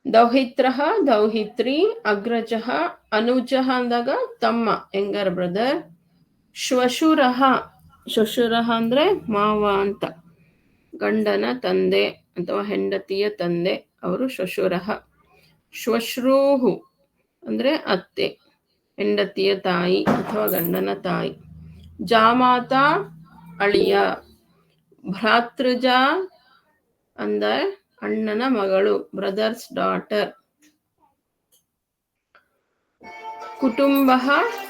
ದೌಹಿತ್ರಃ ದೌಹಿತ್ರಿ ಅಗ್ರಜಃ ಅನುಜಃ ಅಂದಾಗ ತಮ್ಮ younger brother. ಶ್ವಶುರಃ ಶ್ವಶುರಃ ಅಂದ್ರೆ ಮಾವ ಅಂತ, ಗಂಡನ ತಂದೆ ಅಥವಾ ಹೆಂಡತಿಯ ತಂದೆ ಅವರು ಶ್ವಶುರಃ. ಶ್ವಶ್ರೂಹು ಅಂದ್ರೆ ಅತ್ತೆ, ಹೆಂಡತಿಯ ತಾಯಿ ಅಥವಾ ಗಂಡನ ತಾಯಿ. ಜಾಮಾತ ಅಳಿಯ. ಭ್ರಾತೃಜ ಅಂದ್ರೆ ಅಣ್ಣನ ಮಗಳು, ಬ್ರದರ್ಸ್ ಡಾಟರ್. ಕುಟುಂಬ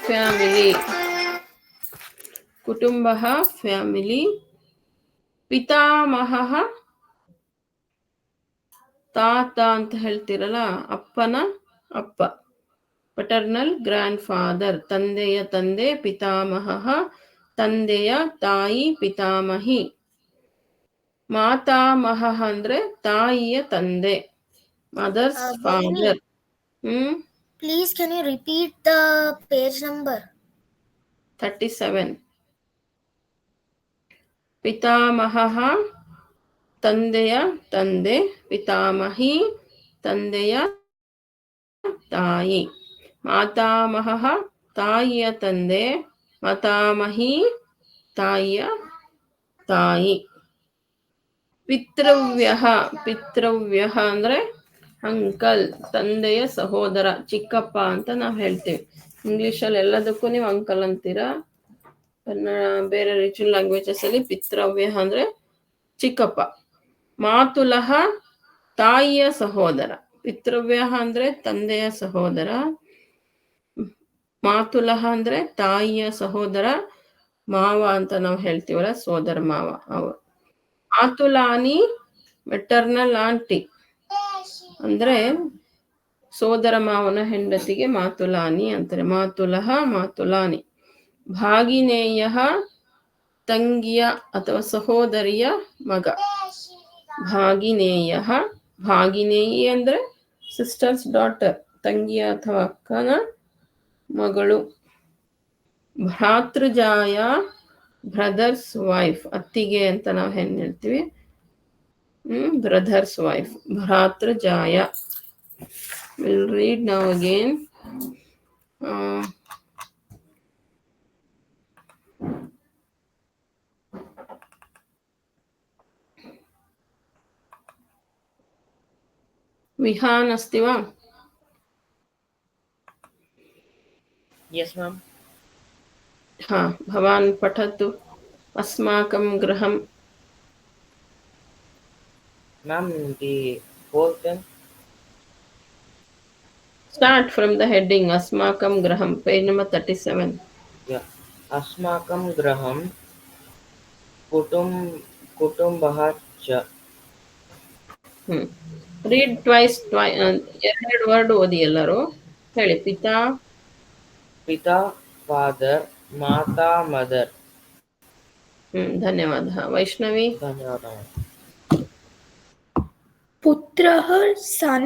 ಫ್ಯಾಮಿಲಿ, ಕುಟುಂಬ ಫ್ಯಾಮಿಲಿ. ಪಿತಾಮಹ ತಾತ ಅಂತ ಹೇಳ್ತಿರಲ್ಲ, ಅಪ್ಪನ ಅಪ್ಪ, ಪಟರ್ನಲ್ ಗ್ರ್ಯಾಂಡ್ ಫಾದರ್, ತಂದೆಯ ತಂದೆ. ಪಿತಾಮಹ ತಂದೆಯ ತಾಯಿ, ಪಿತಾಮಹಿ. ಮಾತಾಮಹ ಅಂದ್ರೆ ತಾಯಿಯ ತಂದೆ, mother's father. Please can you repeat the page number? 37. ಪಿತಾಮಹ ತಂದೆಯ ತಂದೆ, ಪಿತಾಮಹಿ ತಂದೆಯ ತಾಯಿ. ಮಾತಾಮಹ ತಾಯಿಯ ತಂದೆ, ಮಾತಾಮಹಿ ತಾಯಿಯ ತಾಯಿ. ಪಿತೃವ್ಯ, ಪಿತೃವ್ಯ ಅಂದ್ರೆ ಅಂಕಲ್, ತಂದೆಯ ಸಹೋದರ, ಚಿಕ್ಕಪ್ಪ ಅಂತ ನಾವು ಹೇಳ್ತೀವಿ. ಇಂಗ್ಲಿಷಲ್ಲಿ ಎಲ್ಲದಕ್ಕೂ ನೀವು ಅಂಕಲ್ ಅಂತೀರಾ, ಕನ್ನಡ ಬೇರೆ ರೀಜನಲ್ ಲ್ಯಾಂಗ್ವೇಜಸ್ ಅಲ್ಲಿ ಪಿತೃವ್ಯ ಅಂದ್ರೆ ಚಿಕ್ಕಪ್ಪ. ಮಾತುಲಹ ತಾಯಿಯ ಸಹೋದರ. ಪಿತೃವ್ಯ ಅಂದ್ರೆ ತಂದೆಯ ಸಹೋದರ, ಮಾತುಲಹ ಅಂದ್ರೆ ತಾಯಿಯ ಸಹೋದರ, ಮಾವ ಅಂತ ನಾವು ಹೇಳ್ತೀವಲ್ಲ, ಸೋದರ ಮಾವ ಅವರು. ಮಾತುಲಾನಿ ಮೆಟರ್ನಲ್ ಆಂಟಿ ಅಂದ್ರೆ ಸೋದರ ಮಾವನ ಹೆಂಡತಿಗೆ ಮಾತುಲಾನಿ ಅಂತಾರೆ. ಮಾತುಲಹ ಮಾತುಲಾನಿ. ಭಾಗಿನೇಯ ತಂಗಿಯ ಅಥವಾ ಸಹೋದರಿಯ ಮಗ, ಭಾಗಿನೇಯ. ಭಾಗಿನೇಯಿ ಅಂದ್ರೆ ಸಿಸ್ಟರ್ಸ್ ಡಾಟರ್, ತಂಗಿಯ ಅಥವಾ ಅಕ್ಕನ ಮಗಳು. ಭ್ರಾತೃಜಾಯ ಬ್ರದರ್ಸ್ ವೈಫ್, ಅತ್ತಿಗೆ ಅಂತ ನಾವು ಹೆಣ್ಣು ಹೇಳ್ತೀವಿ, ಬ್ರದರ್ಸ್ ವೈಫ್. ಭ್ರಾತೃಜಾಯ. Will read now again. Vihan अस्ति वा? Yes, ma'am. हाँ, भवान् पठतु. अस्माकं गृहं. Ma'am, the whole thing. Start from the heading. अस्माकं गृहं, page number 37. Yeah. अस्माकं गृहं कुटुम्बः च. Read twice. ಎರಡು ವರ್ಡ್ ಓದಿ ಎಲ್ಲರೂ. ಹೇಳಿ. ಪಿತಾ, पिता फादर, माता मदर. ಧನ್ಯವಾದ. ವೈಷ್ಣವಿ. धन्यवाद. पुत्रः सन,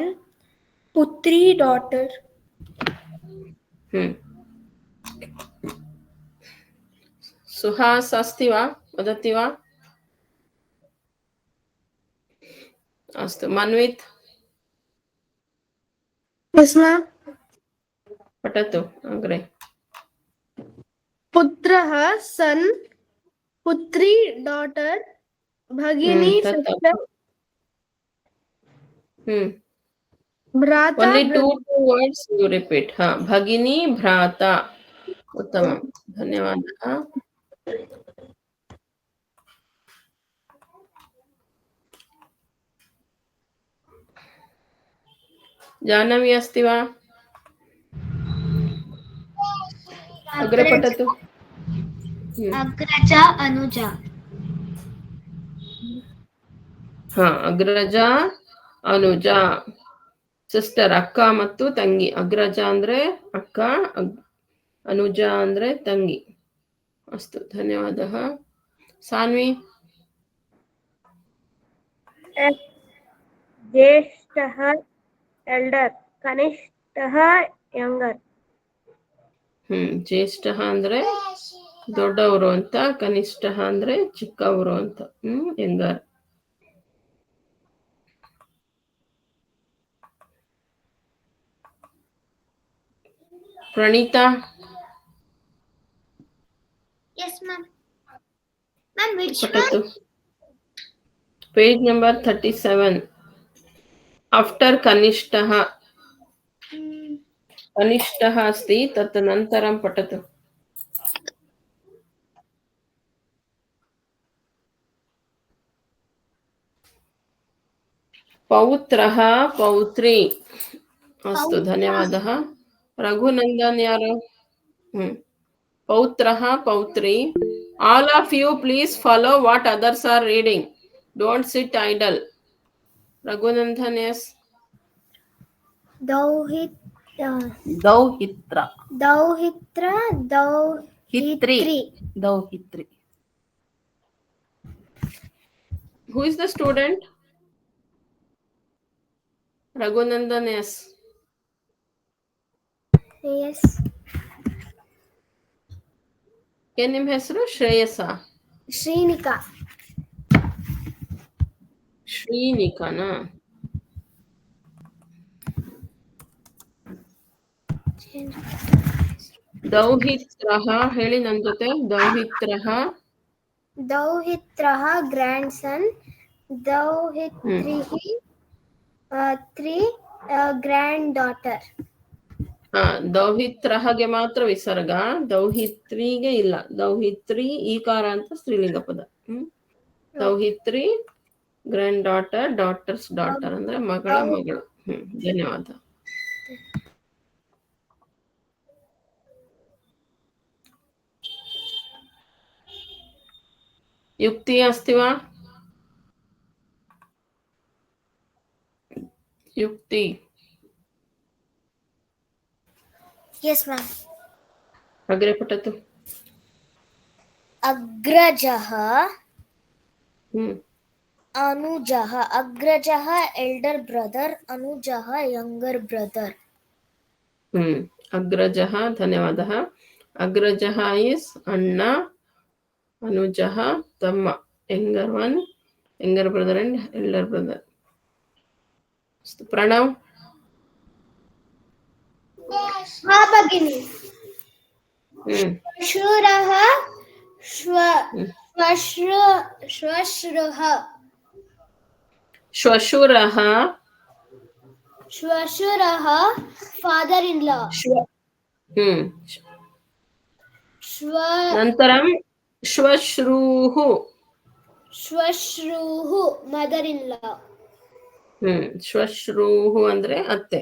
पुत्री डॉटर. सुहास अस्ति वा? वदति वा? अस्तु. मन्वित्. Yes, ma'am. पठतु अग्रे. पुत्रः सन, पुत्री डॉटर, भगिनी सिस्टर, भ्राता. Only two words you repeat. हाँ, भगिनी भ्राता. उत्तमं, धन्यवादः. जाह्नवी अस्ति वा? अग्रे पठतु. अग्रजा अनुजा. हाँ, अग्रजा अनुजा. ಸಿಸ್ಟರ್, ಅಕ್ಕ ಮತ್ತು ತಂಗಿ. ಅಗ್ರಜ ಅಂದ್ರೆ ಅಕ್ಕ, ಅನುಜ ಅಂದ್ರೆ ತಂಗಿ. ಅಸ್ತು, ಧನ್ಯವಾದः. ಸಾನ್ವಿ. ज्येष्ठः एल्डर, कनिष्ठः यंगर. ಜ್ಯೇಷ್ಠ ಅಂದ್ರೆ ದೊಡ್ಡವರು ಅಂತ, ಕನಿಷ್ಠ ಅಂದ್ರೆ ಚಿಕ್ಕವರು ಅಂತ. Younger. Pranita, Yes, ma'am. Ma'am, which one? patatu. Page number 37. After Kanishtaha. कनिष्ठः अस्ति तत् नन्तरं पठतु. पौत्रः पौत्री. अस्तु धन्यवादः. रघुनन्दन यारो. पौत्रः पौत्री. All of you please follow what others are reading. Don't sit idle. Raghunandan, yes. ದೌಹಿತ್ರ ದೌಹಿತ್ರಿ Who is the student? Raghunandan, yes. Shreyas ಏನ್ ನಿಮ್ಮ ಹೆಸರು? ಶ್ರೇಯಸ? ಶ್ರೀನಿಕಾ ಶ್ರೀನಿಕಾನಾ? ದೌಹಿತ್ರಃ ಹೇಳಿ ನನ್ನ ಜೊತೆ. ದೌಹಿತ್ರಃ ಗ್ರ್ಯಾಂಡ್ ಸನ್ ದೌಹಿತ್ರಿಃ ತ್ರೀ ಗ್ರ್ಯಾಂಡ್ ಡಾಟರ್. ದೌಹಿತ್ರಹಗೆ ಮಾತ್ರ ವಿಸರ್ಗ, ದೌಹಿತ್ರಿಗೆ ಇಲ್ಲ. ದೌಹಿತ್ರಿ ಈಕಾರ ಅಂತ ಸ್ತ್ರೀಲಿಂಗ ಪದ. ದೌಹಿತ್ರಿ ಗ್ರ್ಯಾಂಡ್ ಡಾಟರ್, ಡಾಟರ್ಸ್ ಡಾಟರ್ ಅಂದ್ರೆ ಮಗಳ ಮಗಳು. ಧನ್ಯವಾದ. ಯುಕ್ತಿ अस्ति वा? ಯುಕ್ತಿ. Yes, ma'am. अग्रे पठतु. Agrajah, अनुजः. Agrajah elder brother, Anujah younger brother. अग्रजः. धन्यवादः. अग्रजः इस् अण्ण, अनुजः तಮ್ಮ, younger one, younger brother and elder brother. Pranav. हाँ भगिनी. श्वशुरः श्वश्रुः father in law. ನಂತರಂ ಶ್ವಶ್ರೂಃ mother in law. ಶ್ವಶ್ರೂಃ ಅಂದ್ರೆ ಅತ್ತೆ,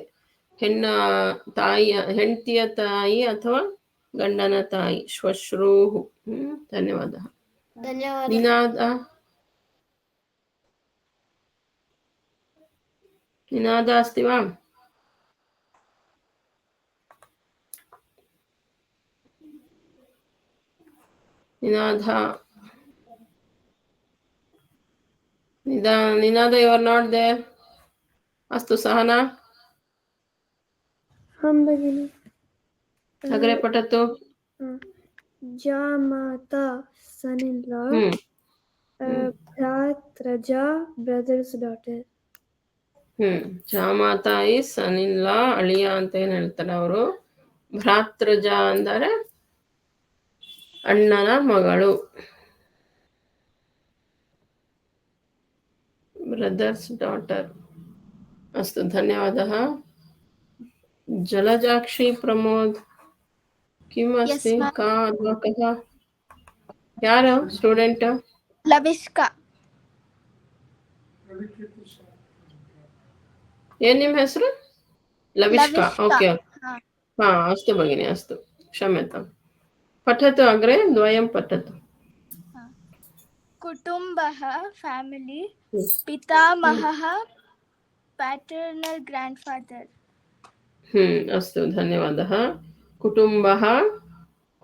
ತಾಯಿಯ ಹೆಂಡತಿಯ ತಾಯಿ ಅಥವಾ ಗಂಡನ ತಾಯಿ. ಶ್ವಶ್ರೂಃ. ಧನ್ಯವಾದ. ನಿನಾದ अस्ति वा? Ninad you are not there. अस्तु सहना. हम भगिनी. अग्रे पठतु. जामाता son in law, भ्रात्रजा brother's daughter. ಜಾಮಾತಾ ಈಸ್ ಸನ್ ಇನ್ ಲಾ, ಅಳಿಯ ಅಂತ ಏನ್ ಹೇಳ್ತಾರೆ ಅವರು. ಭ್ರಾತೃಜ ಅಂದರೆ ಅಣ್ಣನ ಮಗಳು, ಬ್ರದರ್ಸ್ ಡಾಟರ್. ಅಸ್ತು ಧನ್ಯವಾದः. ಜಲಜಾಕ್ಷಿ ಪ್ರಮೋದ್ किम् अस्ति? का अथवा कः? ಯಾರು ಸ್ಟೂಡೆಂಟ್? ಲವಿಷ್ಕಾ. ಏನ್ ನಿಮ್ಮ ಹೆಸರು? ಲವಿಷ್ಕಾ. ಓಕೆ. ಹಾ ಅस्तु भगिनी, अस्तु क्षम्यतां. पठतु अग्रे. द्वयं पठतु. कुटुम्बः family, पितामहः paternal grandfather. अस्तु धन्यवादः. कुटुम्बः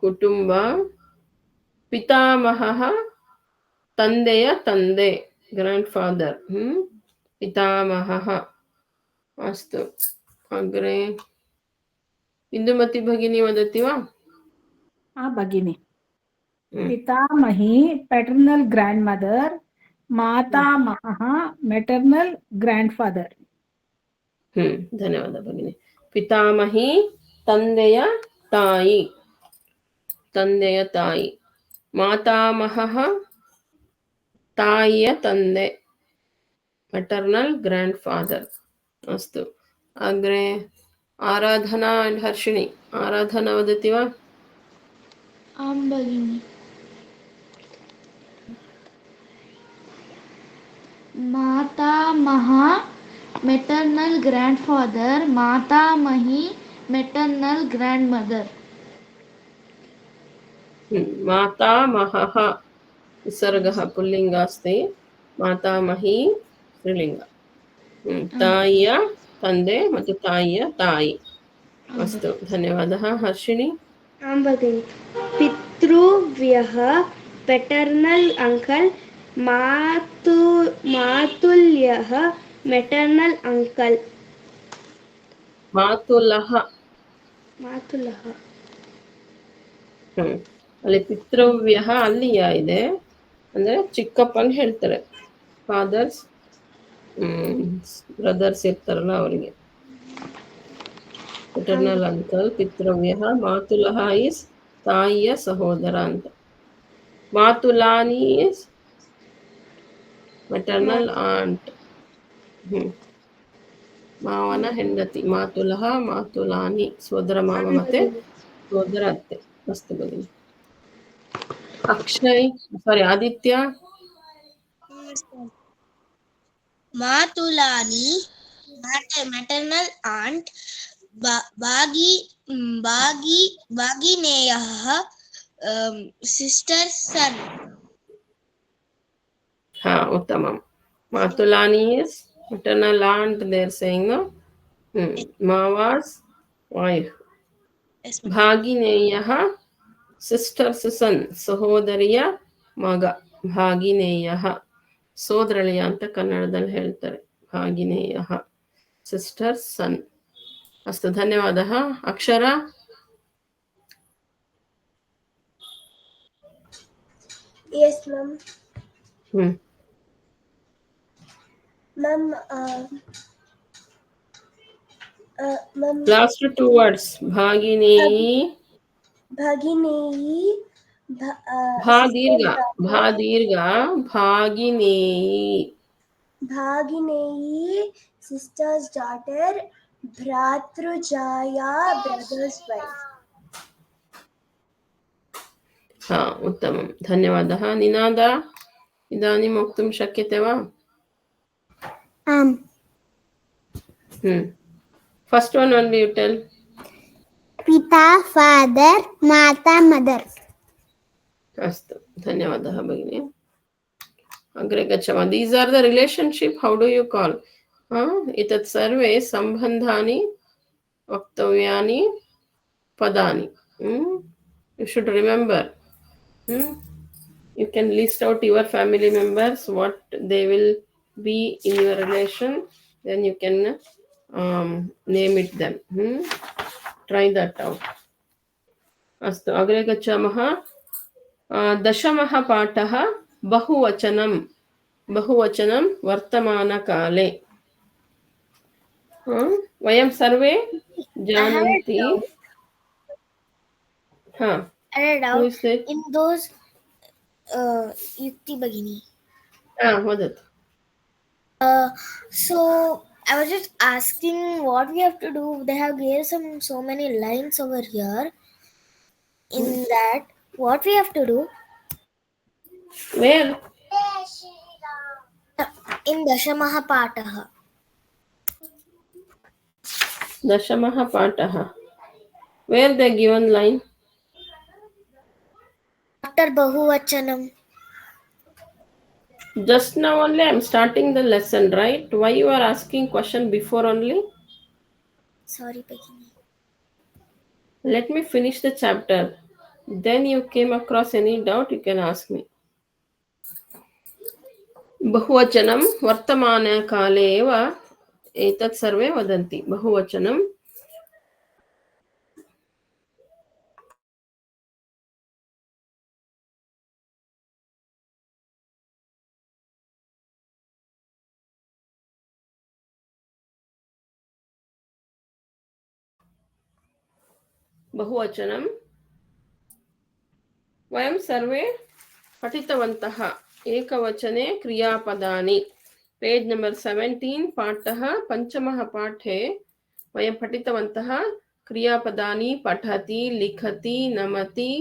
कुटुम्ब, पितामहः ತಂದೆಯ ತಂದೆ, ಗ್ರ್ಯಾಂಡ್ ಫಾದರ್. पितामहः. अस्तु अग्रे इंदुमती भगिनी वदति वा? भगिनी. पितामही पैटर्नल ग्रैंडमदर, मातामहः मैटर्नल ग्रैंडफादर. धन्यवाद भगिनी. पितामही ತಂದೆಯ ತಾಯಿ, ತಂದೆಯ ತಾಯಿ. ಮಾತಾಮಹಃ ತಾಯಿಯ ತಂದೆ, ಮೆಟರ್ನಲ್ ಗ್ರ್ಯಾಂಡ್ ಫಾದರ್. अस्तु, अग्रे आराधना एंड हर्षिणी. आराधना वदति वा? आं भगिनि. मातामहा maternal grandfather, मातामही maternal grandmother. मातामहः विसर्गः पुल्लिङ्ग अस्ति, मातामही स्त्रीलिङ्ग. ತಾಯಿಯ ತಂದೆ ಮತ್ತು ತಾಯಿಯ ತಾಯಿ. ಅಷ್ಟು, ಧನ್ಯವಾದः. ಹರ್ಷಿಣಿ. आं भगिनि. पितृव्यः पेटर्नल अंकल, मातुल्यः मेटर्नल अंकल. ಮಾತುಲಃ. ಅಲ್ಲಿ ಪಿತೃವ್ಯ ಅಲ್ಲಿ ಯಾ ಇದೆ ಅಂದ್ರೆ ಚಿಕ್ಕಪ್ಪನ್ ಹೇಳ್ತಾರೆ. ಫಾದರ್ಸ್ ಬ್ರದರ್ಸ್ ಇರ್ತಾರಲ್ಲ ಅವರಿಗೆ ಪೆಟರ್ನಲ್ ಅಂಕಲ್. ಪಿತೃವ್ಯ. ಮಾತುಲಃ ಇಸ್ ತಾಯಿಯ ಸಹೋದರ ಅಂತ. ಮಾತುಲಾನಿ ಇಸ್ ಮೆಟರ್ನಲ್ ಆಂಟ್. ಮಾವನ ಹೆಂಡತಿ. ಮಾತುಲಃ ಮಾತುಲಾನಿ ಸೋದರ ಮಾವ ಮತ್ತೆ ಸೋದರ ಅತ್ತೆ. ಮಸ್ತ್ ಬನ್ನಿ. ಅಕ್ಷಯ್, ಸಾರಿ Aditya. Matulani, maternal aunt, Bhagineyah, sister's son. ಹಾ, ಉತ್ತಮ. ಮಾತುಲಾನಿ is maternal aunt, they are saying, no? Mava's wife. Yes, ಭಾಗಿನೇಯಃ ಸಿಸ್ಟರ್ಸ್ ಸನ್, ಸಹೋದರಿಯ ಮಗ. ಭಾಗಿನೇಯಃ ಸೋದರಳಿಯ ಅಂತ ಕನ್ನಡದಲ್ಲಿ ಹೇಳ್ತಾರೆ. ಭಾಗಿನೇಯಃ ಸಿಸ್ಟರ್ಸ್ ಸನ್. ಅಸ್ತು, ಧನ್ಯವಾದः. ಅಕ್ಷರ. Yes, ma'am. Ma'am, ma'am. Last 2 words. ಭಾಗಿನೇಯಿ. Bhagineyi. ಭಾ ದೀರ್ಘ. ಭಾ ದೀರ್ಘ. ಭಾಗಿನೇಯಿ. Bhagineyi, sister's daughter. Bhratrujaya, brother's wife. ಹಾ, ಉತ್ತಮಂ, ಧನ್ಯವಾದः. ನಿನಾದ ಇದಾनीಂ ವಕ್ತುಂ ಶಕ್ಯತೆ ವಾ? आम्. First one only you tell. Pita, father, mata, mother. अस्तु, धन्यवादः भगिनी. अग्रे गच्छामः. These are the relationship. How do you call? एतत् सर्वे सम्बन्धानि वक्तव्यानि पदानि. You should remember. You can list out your family members, what they will be in your relation. Then you can name it them. Try that out. अस्तु, अग्रे गच्छामः. दशमः पाठः बहुवचनं. बहुवचनं वर्तमानकाले. वयं सर्वे जानन्ति. In those Yukti Bhagini. वदतु. So I was just asking what we have to do. They have given so many lines over here. In that, what we have to do? Where? In Dashamaha Pataha. दशमः पाठः. Where they given line? After Bahuvachanam. Just now only I am starting the lesson, right? Why you are asking question before only? Sorry, Bhagini. Let me finish the chapter. Then you came across any doubt, you can ask me. बहुवचनं वर्तमानकाले एव एतत् सर्वे वदन्ति. बहुवचनं बहुवचनं वयं सर्वे पठितवन्तः एकवचने क्रियापदानि पेज नंबर 17 पाठः पञ्चमः पाठे वयं पठितवन्तः क्रियापदानि पठति लिखति नमति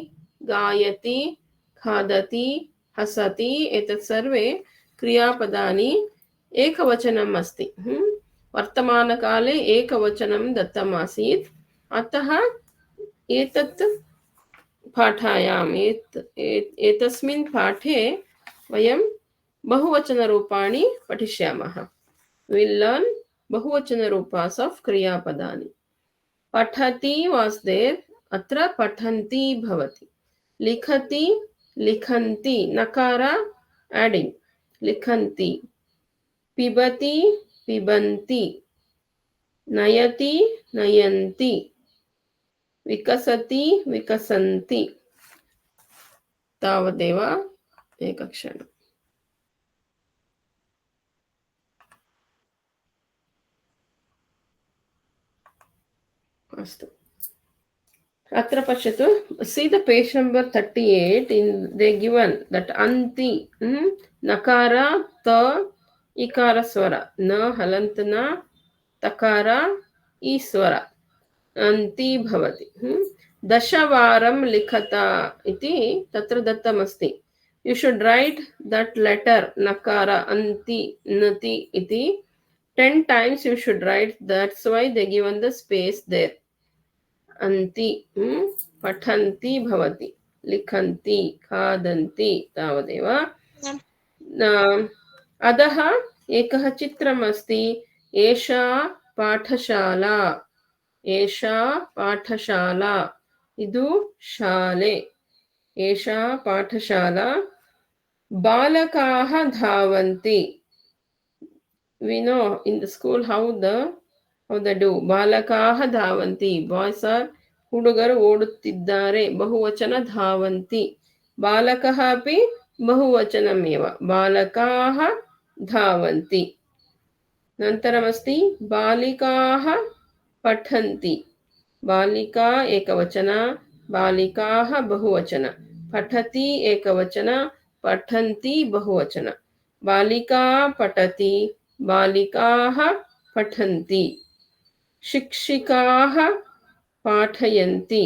गायति खादति हसति एतत् सर्वे क्रियापदानि एकवचनम् अस्ति वर्तमानकाले एकवचनं दत्तम् आसीत् अतः एतत् पाठायाम् एतस्मिन् पाठे वयं बहुवचनरूपाणि पठिष्यामः विल लर्न बहुवचनरूपास् ऑफ क्रियापदानि पठति वास् देयर अत्र पठन्ति भवति लिखति लिखन्ति नकार एडिंग लिखन्ति पिबति पिबन्ति नयति नयन्ति विकसति विकसन्ति तावदेव एकक्षणम् अस्तु अत्र पश्यतु see the page number 38 in they given that anti नकार त इकार स्वर न हलन्त न तकार ई स्वर अन्ति भवति दशवारं लिखता इति तत्र दत्तमस्ति you should write that letter nakara anti nati iti 10 times you should write that's why they given the space there anti पठन्ति भवति लिखन्ति खादन्ति तावदेव अधः एकः चित्रम् अस्ति एषा पाठशाला एषा पाठशाला इदु शाले एषा पाठशाला बालकाः धावन्ति we know in the school how they do बालकाः धावन्ति boys are ಹುಡುಗರು ಓಡುತ್ತಿದ್ದಾರೆ ಬಹುವಚನ ಧಾವಂತಿ ಬಾಲಕಃ अपि बहुवचनमेव बालकाः धावन्ति नन्तरमस्ति बालिकाः पठन्ति बालिका एकवचन बालिकाः बहुवचन पठति एकवचन पठन्ति बहुवचन बालिका पठति बालिकाः पठन्ति शिक्षिकाः पाठयन्ति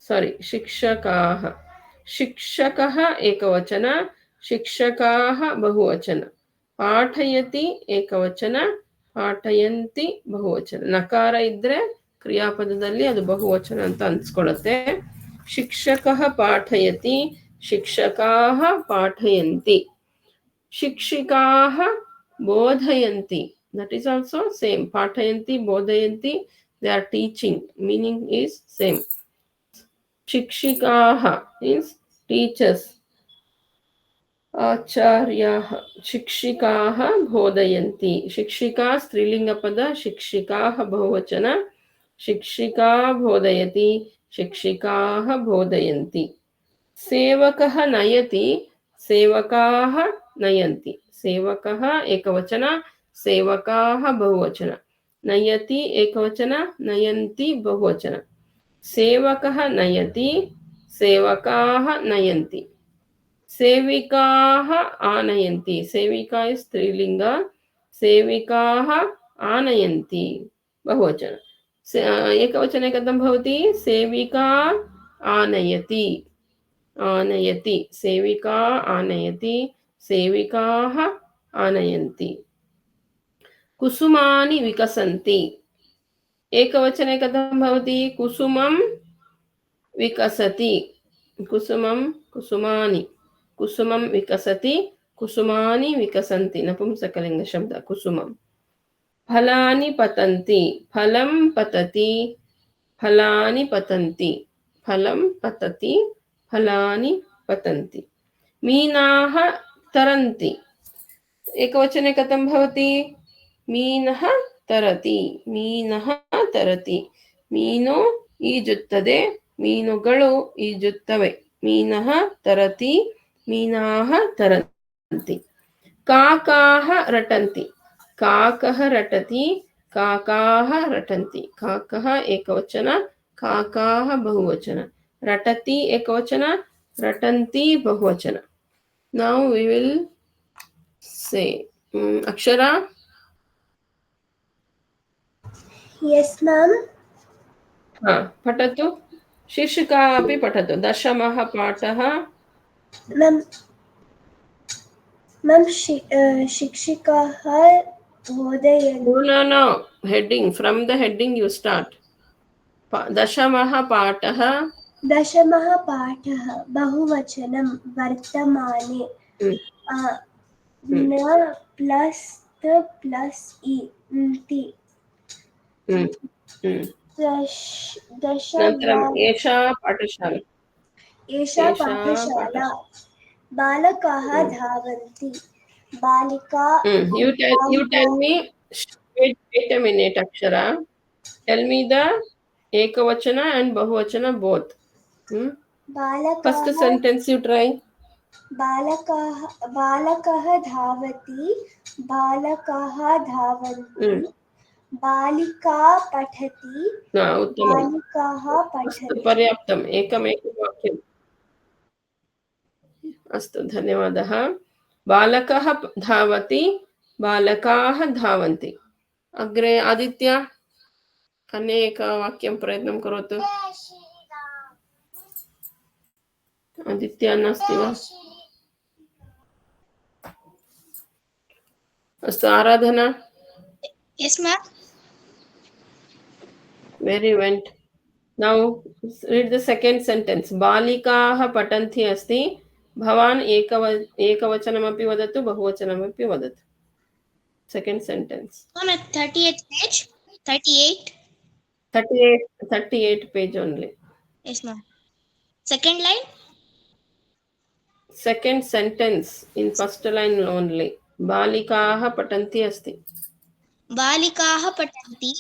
सारी शिक्षकाः शिक्षकः एकवचन शिक्षकाः बहुवचन पाठयति एकवचन पाठयन्ति बहुवचन नकार इद्रे क्रियापदದಲ್ಲಿ ಅದು ಬಹುವಚನ ಅಂತ ಅನ್ಸ್ಕೊಳ್ಳುತ್ತೆ ಶಿಕ್ಷಕಃ ಪಾಠಯತಿ ಶಿಕ್ಷಕಾः पाठयन्ति ಶಿಕ್ಷಿಕಾः ಬೋಧಯन्ति that is also same पाठयन्ति बोधयन्ति they are teaching meaning is same शिक्षिकाः means teachers आचार्याः शिक्षिकाः बोधयन्ति शिक्षिका स्त्रीलिङ्गपद शिक्षिकाः बहुवचन शिक्षिका बोधयति शिक्षिकाः बोधयन्ति सेवकः नयति सेवकाः नयन्ति सेवकः एकवचन सेवकाः बहुवचन नयति एकवचन नयन्ति बहुवचन सेवकः नयति सेवकाः नयन्ति सेविकाः आनयन्ति सेविका स्त्रीलिंग सेविकाः आनयन्ति बहुवचन एकवचने कथं भवति सेविका आनयति आनयति सेविका आनयति सेविकाः आनयन्ति कुसुमानि विकसन्ति एकवचने कथं भवति कुसुमं विकसति कुसुमं कुसुमानि कुसुमं विकसति कुसुमानि विकसन्ति नपुंसकलिङ्ग शब्द कुसुमं फलानि पतन्ति फलं पतति फलानि पतन्ति फलं पतति फलानि पतन्ति मीनाः तरन्ति एकवचने कथं भवति मीनः तरति मीनः तरति मीनु ಈಜುತ್ತದೆ ಮೀನುಗಳು ಈಜುತ್ತವೆ मीनः तरति मीनाः तरन्ति काकाः रटन्ति काकः रटति काकाः रटन्ति काकः एकवचन काकाः बहुवचन, रटति एकवचन, रटन्ति बहुवचन. Now we will say Akshara. Yes, ma'am. पठतु. शीर्षिका अपि पठतु. दशमः पाठः. Ma'am, शिक्षिकाः बोधयन्ति. No. Heading. From the heading you start. दशमः पाठः. दशमः पाठः बहुवचनं वर्तमाने न प्लस् त प्लस् इ न्ति. अनन्तरम् एषा पाठशाला. एषा पाठशाला. बालकाः धावन्ति. बालिका. You tell me. Wait a minute, Akshara. Tell me the ekavachana and bahuvachana both. First sentence you try. बालकः धावति. बालकाः धावन्ति. बालिका पठति. बालिकाः पठन्ति. पर्याप्तम्. एकमेकं वाक्यम्. अस्तु, धन्यवादः. बालकः धावति, बालकाः धावन्ति. अग्रे आदित्य, अन्य एकवाक्यं प्रयत्नं करोतु. आदित्य नास्ति वा? अस्तु, आराधना. Yes, ma'am. Where you went? Now read the second sentence. बालिकाः पठन्ति अस्ति. भवान् एकवचनमपि वदतु, बहुवचनमपि वदतु. Second sentence. I'm at 38th page. 38 page only. Yes, ma'am. Second line. Second sentence in first line only. बालिकाः पठन्ति अस्ति. बालिकाः पठन्ति.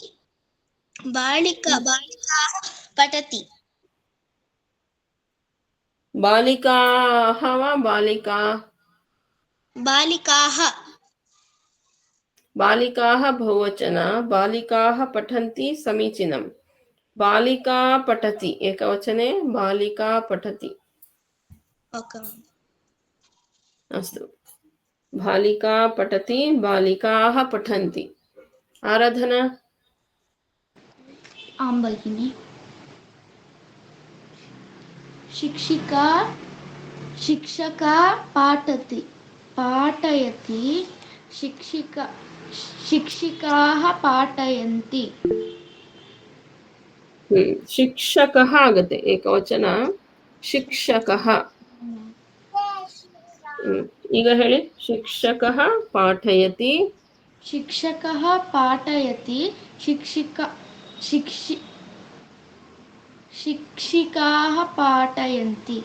बालिकाः पठति. बालिकाः वा बालिका? बालिकाः. बालिकाः बहुवचन. बालिकाः पठन्ति समीचीनं. बालिका पठति एकवचने. बालिका पठति. Okay. अस्तु, बालिका पठति, बालिकाः पठन्ति. आराधना. आं भगिनि. शिक्षका पाठयति. शिक्षिकाः पाठयन्ति. शिक्षकः आगते एकवचನ. शिक्षकः. ಈಗ ಹೇಳಿ. ಶಿಕ್ಷಕः ಪಾಠಯತಿ. ಶಿಕ್ಷಕः ಪಾಠಯತಿ. ಶಿಕ್ಷಿಕಾः ಪಾಠಯಂತಿ.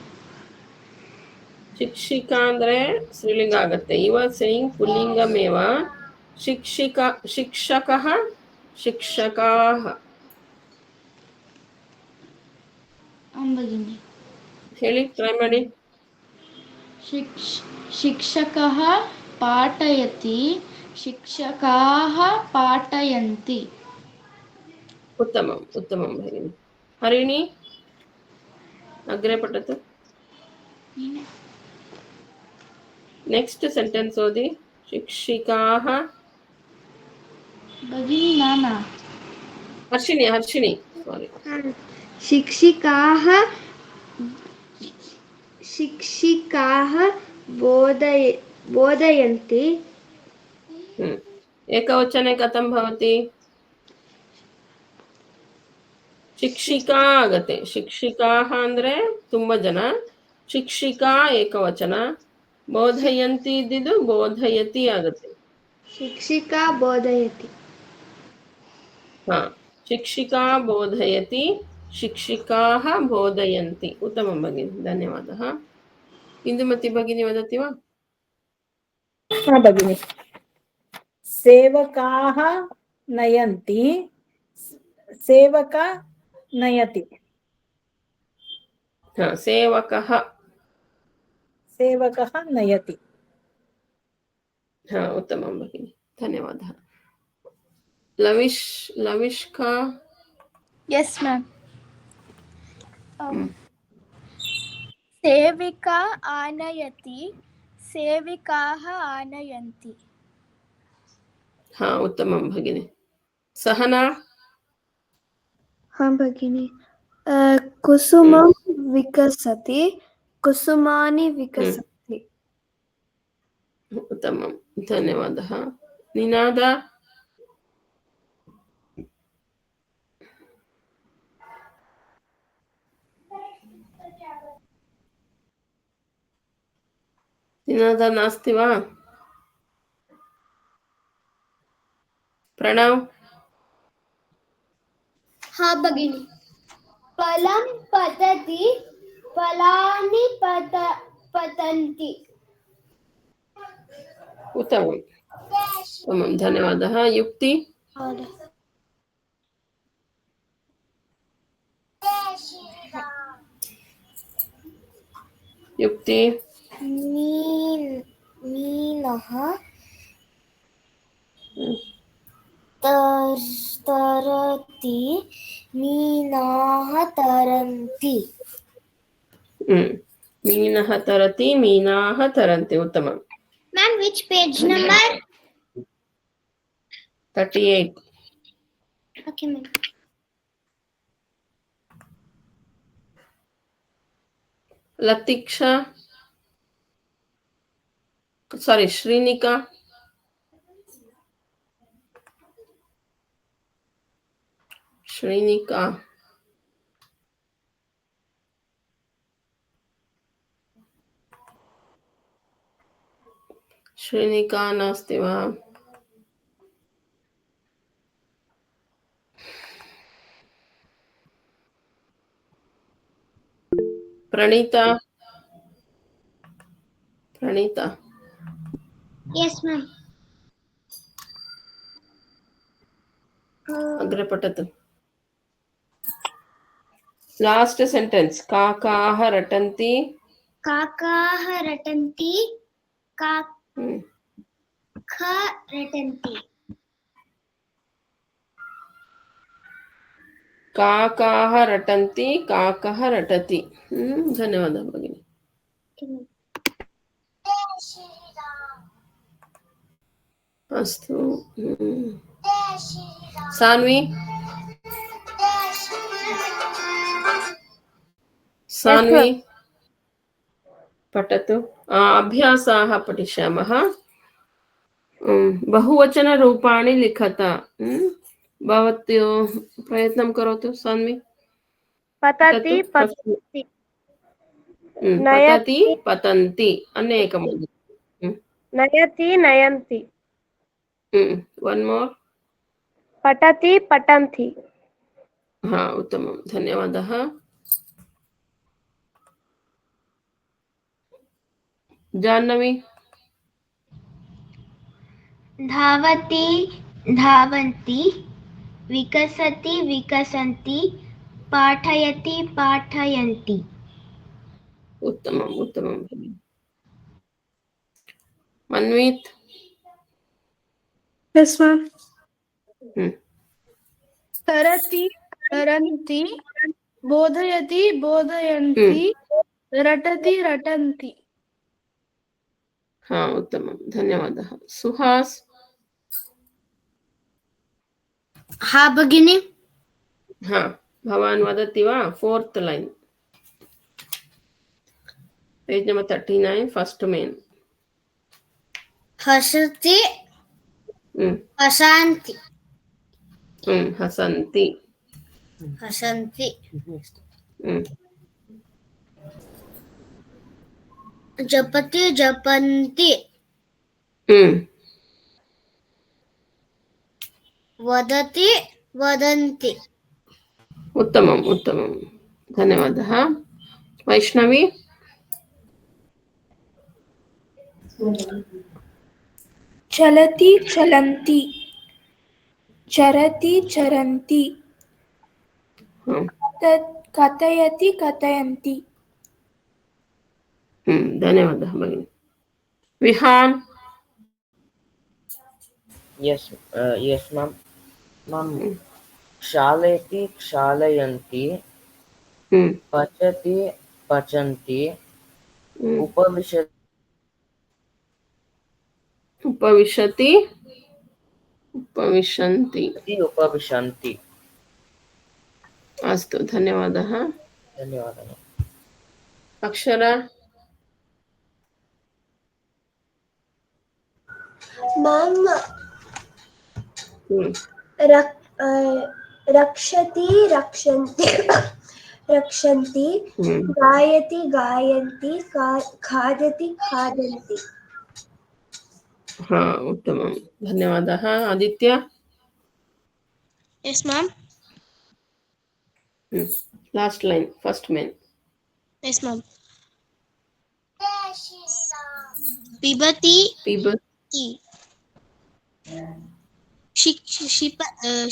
ಶಿಕ್ಷಿಕಾ ಅಂದ್ರೆ ಸ್ತ್ರೀಲಿಂಗ ಆಗುತ್ತೆ. ಯು ಆರ್ ಸೇಯಿಂಗ್ ಪುಲ್ಲಿಂಗಮೇವ. ಶಿಕ್ಷಕः ಶಿಕ್ಷಕಾः. ಭಗಿನಿ ಹೇಳಿ, ಟ್ರೈ ಮಾಡಿ. ಶಿಕ್ಷಕः ಪಾಠಯತಿ. ಶಿಕ್ಷಕಾः ಪಾಠಯಂತಿ. उत्तमम् उत्तमं भगिनि. हरिणी, अग्रे पठतु. नेक्स्ट सेंटेंस ओदि. शिक्षिकाः. भगिनी नाना. हर्षिणी सॉरी. शिक्षिकाः बोधयन्ति. एकवचने कथं भवति? ಶಿಕ್ಷಿಕಾ ಆಗತ್ತೆ. ಶಿಕ್ಷಿಕಾः ಅಂದ್ರೆ ತುಂಬಾ ಜನ. ಶಿಕ್ಷಿಕಾ ಏಕವಚನ. ಬೋಧಯಂತಿ ಇದ್ದಿದ್ದು ಬೋಧಯತಿ ಆಗತ್ತೆ. ಶಿಕ್ಷಿಕಾ ಬೋಧಯತಿ. ಶಿಕ್ಷಿಕಾ ಬೋಧಯತಿ. ಶಿಕ್ಷಿಕಾः ಬೋಧಯन्ति. उत्तमं भगिनि, धन्यवादः. इन्दुमती भगिनी वदति वा? भगिनि. सेवकाः नयन्ति. सेवक नयति. सेवकः नयति. उत्तमं भगिनि, धन्यवादः. लविष्का. Yes, ma'am. सेविका आनयति सेविकाः आनयन्ति हा उत्तमं भगिनि सहना हाँ भगिनी कुसुमं विकसति कुसुमानि विकसन्ति उत्तमं धन्यवादः निनाद निनाद नास्ति वा प्रणव हाँ भगिनी फलं पतति फलानि पतन्ति उत्तमम् उत्तमं धन्यवादः युक्ति युक्ति मीनः तरति मीनाः तरन्ति मीनः तरति मीनाः तरन्ति उत्तमम् ma'am which page number 38 okay ma'am Latiksha sorry Shrinika Shrinika Shrinika नास्ति वा प्रणीता प्रणीता yes ma'am अग्रे पठतु लास्ट सेंटेंस काकाः रटन्ति काकाः रटन्ति काक रटन्ति काकाः रटन्ति काकः रटति धन्यवादः भगिनी अस्तु सान्वी सान्वी पठतु अभ्यासाः पठिष्यामः बहुवचनरूपाणि लिखत भवत्यो प्रयत्नं करोतु सान्वी पतति पतन्ति पतति पतन्ति अनेकं नयति नयन्ति वन मोर पठति पठन्ति हा उत्तमं धन्यवादः जाह्नवी धावति धावन्ति विकसति विकसन्ति पाठयति पाठयन्ति उत्तमम् उत्तमं भगिनि मन्वीत yes ma'am तरति तरन्ति बोधयति बोधयन्ति रटति रटन्ति हाँ उत्तमं धन्यवादः सुहास हाँ भगिनी हाँ भवान् वदति वा fourth line page number 39 first main हसति हसन्ति हसन्ति हसन्ति जपति जपन्ति वदति वदन्ति उत्तमम् उत्तमं धन्यवादः वैष्णवी चलति चलन्ति चरति चरन्ति कथयति कथयन्ति धन्यवादः भगिनि विहान yes ma'am क्षालयति क्षालयन्ति ಹ್ಮ್ पचति पचन्ति ಹ್ಮ್ उपविशति ಉಪವಿಶತಿ ಉಪವಿಶಂತಿ. उपविशन्ति। ಅಸ್ತು, ಧನ್ಯವಾದः. ಧನ್ಯವಾದಗಳು. ಅಕ್ಷರ. ಮ್ಯಾಮ್ ಹ್ಮ್ ರಕ್ಷತಿ ರಕ್ಷಂತಿ ರಕ್ಷಂತಿ, ಹ್ಮ್ ಗಾಯತಿ ಗಾಯಂತಿ, ಖಾದತಿ ಖಾದಂತಿ. ಹಾ, ಉತ್ತಮ, ಧನ್ಯವಾದः. Aditya. Yes, ma'am. Last line, first main. Yes, ma'am. Pibati ಪಿಬತಿ.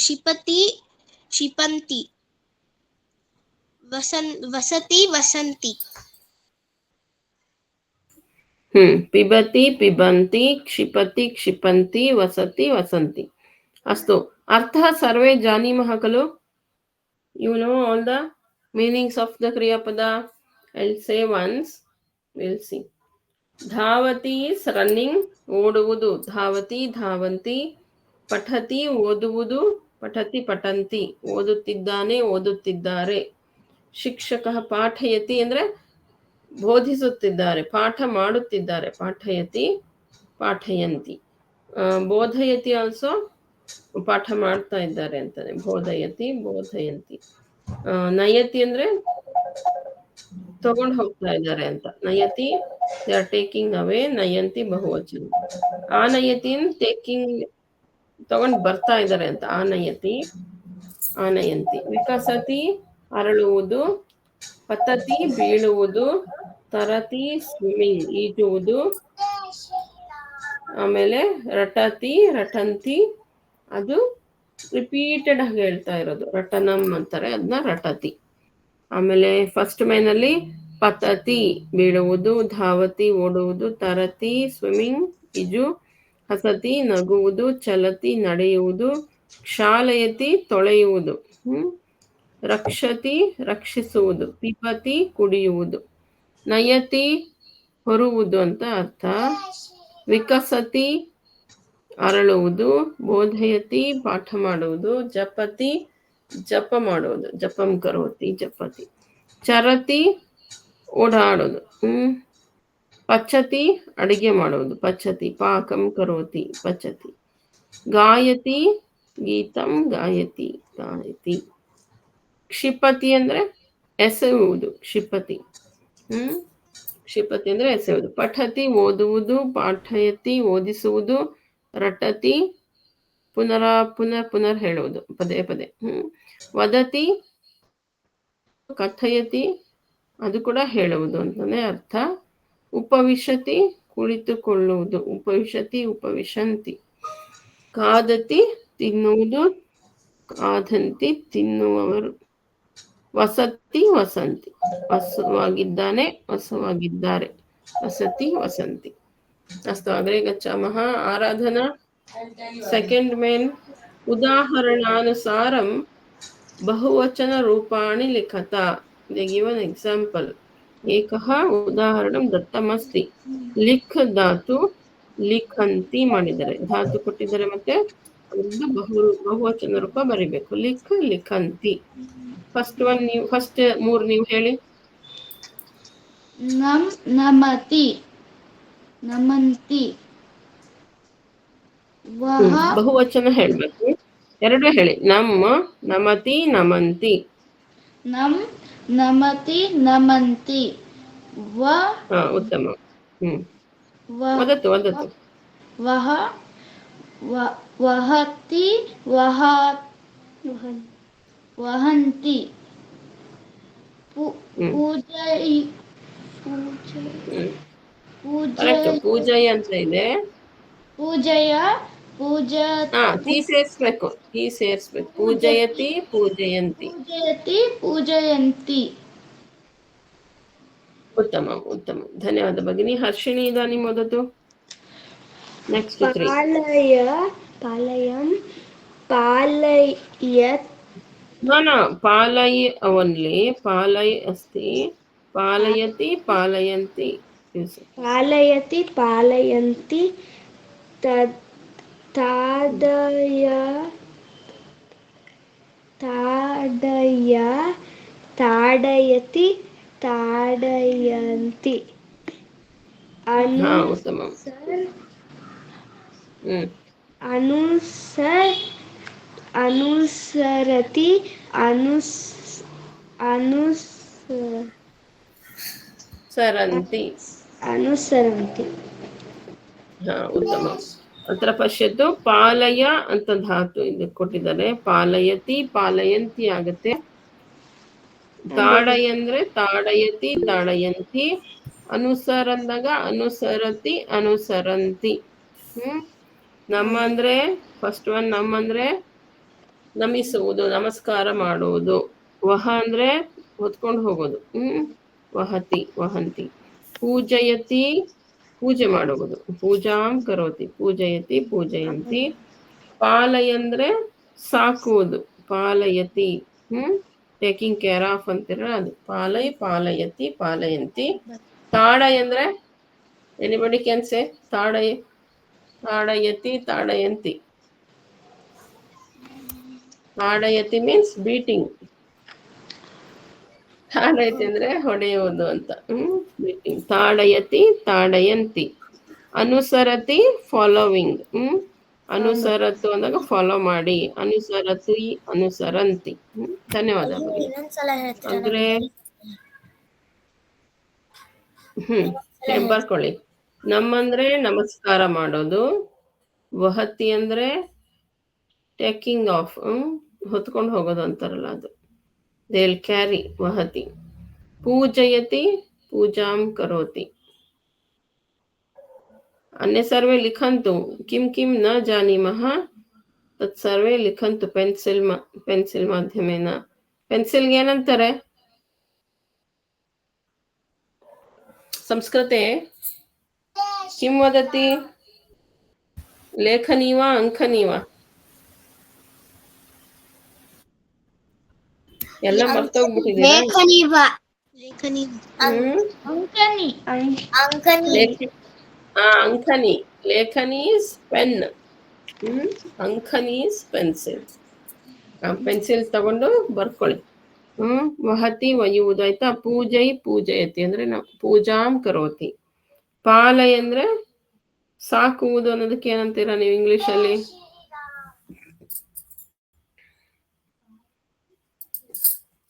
Shipati shipanti, vasati vasanti. ಪಿಬತಿ ಪಿಬಂತಿ, ಕ್ಷಿಪತಿ ಕ್ಷಿಪಂತಿ, ವಸತಿ ವಸಂತಿ. ಅಸ್ತು. ಅರ್ಥಃ ಸರ್ವೇ ಜಾನೀಮಃ ಖಲು? You know all the meanings of the kriya pada. I'll say once, we'll see. ಧಾವತಿ is running, ಓಡುವುದು. ಧಾವತಿ ಧಾವಂತಿ. ಪಠತಿ ಓದುವುದು. ಪಠತಿ ಪಠಂತಿ, ಓದುತ್ತಿದ್ದಾನೆ ಓದುತ್ತಿದ್ದಾರೆ. ಶಿಕ್ಷಕಃ ಪಾಠಯತಿ ಅಂದ್ರೆ ಬೋಧಿಸುತ್ತಿದ್ದಾರೆ, ಪಾಠ ಮಾಡುತ್ತಿದ್ದಾರೆ. ಪಾಠಯತಿ ಪಾಠಯಂತಿ. ಬೋಧಯತಿ ಆಲ್ಸೋ ಪಾಠ ಮಾಡ್ತಾ ಇದ್ದಾರೆ ಅಂತಾನೆ. ಬೋಧಯತಿ ಬೋಧಯಂತಿ. ನಯತಿ ಅಂದ್ರೆ ತಗೊಂಡು ಹೋಗ್ತಾ ಇದ್ದಾರೆ ಅಂತ. ನಯತಿ ದೇ ಆರ್ ಟೇಕಿಂಗ್ ಅವೇ. ನಯಂತಿ ಬಹುವಚನ. ಆನಯತಿ ಟೇಕಿಂಗ್, ತಗೊಂಡು ಬರ್ತಾ ಇದ್ದಾರೆ ಅಂತ. ಆನಯತಿ ಆನಯಂತಿ. ವಿಕಸತಿ ಅರಳುವುದು. ಪತತಿ ಬೀಳುವುದು. ತರತಿ ಸ್ವಿಮ್ಮಿಂಗ್ ಈಜುವುದು. ಆಮೇಲೆ ರಟತಿ ರಟಂತಿ, ಅದು ರಿಪೀಟೆಡ್ ಆಗಿ ಹೇಳ್ತಾ ಇರೋದು. ರಟನಂ ಅಂತಾರೆ, ಅದನ್ನ ರಟತಿ. ಆಮೇಲೆ ಫಸ್ಟ್ ಮೈನಲ್ಲಿ ಪತತಿ ಬೀಳುವುದು, ಧಾವತಿ ಓಡುವುದು, ತರತಿ ಸ್ವಿಮ್ಮಿಂಗ್ ಈಜು, ಹಸತಿ ನಗುವುದು, ಚಲತಿ ನಡೆಯುವುದು, ಕ್ಷಾಲಯತಿ ತೊಳೆಯುವುದು, ರಕ್ಷತಿ ರಕ್ಷಿಸುವುದು, ಪಿಬತಿ ಕುಡಿಯುವುದು, ನಯತಿ ಹೊರುವುದು ಅಂತ ಅರ್ಥ. ವಿಕಸತಿ ಅರಳುವುದು, ಬೋಧಯತಿ ಪಾಠ ಮಾಡುವುದು, ಜಪತಿ ಜಪ ಮಾಡುವುದು, ಜಪಂ ಕರೋತಿ ಜಪತಿ, ಚರತಿ ಓಡಾಡೋದು, ಪಚತಿ ಅಡಿಗೆ ಮಾಡುವುದು, ಪಚತಿ, ಪಾಕಂ ಕರೋತಿ ಪಚತಿ, ಗಾಯತಿ ಗೀತಂ ಗಾಯತಿ ಗಾಯತಿ, ಕ್ಷಿಪತಿ ಅಂದ್ರೆ ಎಸೆಯುವುದು, ಕ್ಷಿಪತಿ. ಕ್ಷಿಪತಿ ಅಂದ್ರೆ ಎಸೆಯುವುದು. ಪಠತಿ ಓದುವುದು, ಪಾಠಯತಿ ಓದಿಸುವುದು, ರಟತಿ ಪುನರ್ ಹೇಳುವುದು, ಪದೇ ಪದೇ. ವದತಿ ಕಥಯತಿ, ಅದು ಕೂಡ ಹೇಳುವುದು ಅಂತಾನೆ ಅರ್ಥ. ಉಪವಿಶತಿ ಕುಳಿತುಕೊಳ್ಳುವುದು, ಉಪವಿಶತಿ ಉಪವಿಶಂತಿ. ಖಾದತಿ ತಿನ್ನುವುದು, ಖಾದಂತಿ ತಿನ್ನುವವರು. ವಸತಿ ವಸಂತಿ, ವಸವಾಗಿದ್ದಾನೆ ವಸವಾಗಿದ್ದಾರೆ. ವಸತಿ ವಸಂತಿ. ಅಸ್ತು, ಅಗ್ರೆ ಗಚ್ಚಾಮಃ. ಆರಾಧನಾ. Second main. ಉದಾಹರಣಾನುಸಾರಂ ಬಹುವಚನ ರೂಪಾಣಿ ಲಿಖತ. They give an example. ಏಕಃ ಉದಾಹರಣಂ ದತ್ತಮಸ್ತಿ. ಲಿಖ್ ಧಾತು ಲಿಖಂತಿ ಮಾಡಿದ್ದಾರೆ. ಧಾತು ಕೊಟ್ಟಿದ್ದಾರೆ, ಮತ್ತೆ ಅದ್ರದ್ದು ಬಹುವಚನ ರೂಪ ಬರಿಬೇಕು. ಲಿಖ್ ಲಿಖಂತಿ. ಫಸ್ಟ್ ಒನ್ ನೀವು, ಫಸ್ಟ್ ಮೂರು ನೀವು ಹೇಳಿ. ನಮ್ ನಮತಿ ನಮಂತಿ. ಬಹುವಚನ ಹೇಳ್ಬೇಕು, ಎರಡು ಹೇಳಿ. ನಮ್ಮ ನಮತಿ ನಮಂತಿ. ನಮ್ ನಮತಿ ನಮಂತಿ. ಹಾ, ಉತ್ತಮ. ವದತು ವದತು. ವಹ ವಹತಿ ವಹಂತಿ. ಪೂಜಯ ಅಂತ ಇದೆ. ಪೂಜಯ ತೀ ಸೇರಿಸ್ಬೇಕು, ತೀ ಸೇರಿಸ್ಬೇಕು. ಪೂಜಯತಿ ಪೂಜಯಂತಿ. ಪೂಜಯತಿ ಪೂಜಯಂತಿ. ಉತ್ತಮ ಉತ್ತಮ, ಧನ್ಯವಾದ ಭಗಿನಿ. ಹರ್ಷಿಣಿ ಇದಾನಿ ಮೊದಲು. ನೆಕ್ಸ್ಟ್ 3. ಪಾಲಯಂ ಪಾಲಯತ್ न पालय ओन्ली पालय अस्ति पालयति पालयन्ति पालयति पालयन्ति ताडय ताडयति ताडयन्ति हा उत्तमम् अनुसरति अनुसरन्ति हा उत्तमम् अत्र पश्यतु पालय ಅಂತ ಧಾತು ಇಲ್ಲಿ ಕೊಟ್ಟಿದ್ದಾರೆ ಪಾಲಯತಿ ಪಾಲಯಂತಿ ಆಗುತ್ತೆ ತಾಡಯ ಅಂದ್ರೆ ತಾಡಯತಿ ತಾಡಯಂತಿ ಅನುಸರ ಅಂದಾಗ ಅನುಸರತಿ ಅನುಸರಂತಿ ನಮ್ಮ ಅಂದ್ರೆ ಫಸ್ಟ್ ಒನ್ ನಮ್ಮ ಅಂದ್ರೆ ನಮಿಸುವುದು ನಮಸ್ಕಾರ ಮಾಡುವುದು ವಹ ಅಂದ್ರೆ ಹೊತ್ಕೊಂಡು ಹೋಗೋದು ವಹತಿ ವಹಂತಿ ಪೂಜಯತಿ ಪೂಜೆ ಮಾಡುವುದು ಪೂಜಾಂ ಕರೋತಿ ಪೂಜಯತಿ ಪೂಜಯಂತಿ ಪಾಲಯ ಅಂದ್ರೆ ಸಾಕುವುದು ಪಾಲಯತಿ ಟೇಕಿಂಗ್ ಕೇರ್ ಆಫ್ ಅಂತಿರ ಅದು ಪಾಲಯ ಪಾಲಯತಿ ಪಾಲಯಂತಿ ತಾಡಯ ಅಂದ್ರೆ ಎನಿಬಡಿ ಕ್ಯಾನ್ ಸೇ ತಾಡಯ ತಾಡಯತಿ ತಾಡಯಂತಿ ತಾಡಯತಿ ಮೀನ್ಸ್ ಬೀಟಿಂಗ್ ತಾಡಯತಿ ಅಂದ್ರೆ ಹೊಡೆಯುವುದು ಅಂತ ಬೀಟಿಂಗ್ ತಾಡಯತಿ ತಾಡಯಂತಿ ಅನುಸರತಿ ಫಾಲೋವಿಂಗ್ ಅನುಸರತು ಅಂದಾಗ ಫಾಲೋ ಮಾಡಿ ಅನುಸರತಿ ಅನುಸರಂತಿ ಧನ್ಯವಾದ ಇನ್ನೊಂದ್ಸಲ ಹೇಳ್ತೀರಾ ಅಂದ್ರೆ ಬರ್ಕೊಳ್ಳಿ ನಮ್ಮಂದ್ರೆ ನಮಸ್ಕಾರ ಮಾಡೋದು ವಹತಿ ಅಂದ್ರೆ ಟೇಕಿಂಗ್ ಆಫ್ ಹೊತ್ಕೊಂಡು ಹೋಗೋದು ಅಂತಾರಲ್ಲ ಅದು they'll carry ವಹತಿ पूजयति पूजां करोति अन्य सर्वे लिखन्तु किं किं न जानीमः तत् सर्वे लिखन्तु पेन्सिल् माध्यमेन पेन्सिल् ಗೆ ಏನಂತಾರೆ संस्कृते किं वदति लेखनी वा अंकनी वा ಎಲ್ಲ ಮರ್ತೋಗ್ಬಿಟ್ಟಿದ್ದೀರಾ ಅಂಕನಿ ಲೇಖನಿ ಇಸ್ ಪೆನ್ ಅಂಕನಿ ಇಸ್ ಪೆನ್ಸಿಲ್ ಪೆನ್ಸಿಲ್ ತಗೊಂಡು ಬರ್ಕೊಳ್ಳಿ ವಹತಿ ಒಯ್ಯುವುದು ಆಯ್ತಾ ಪೂಜೈ ಪೂಜಯತಿ ಅಂದ್ರೆ ನಾವು ಪೂಜಾಂ ಕರೋತಿ ಪಾಲಯ ಅಂದ್ರೆ ಸಾಕುವುದು ಅನ್ನೋದಕ್ಕೆ ಏನಂತೀರಾ ನೀವು ಇಂಗ್ಲಿಷ್ ಅಲ್ಲಿ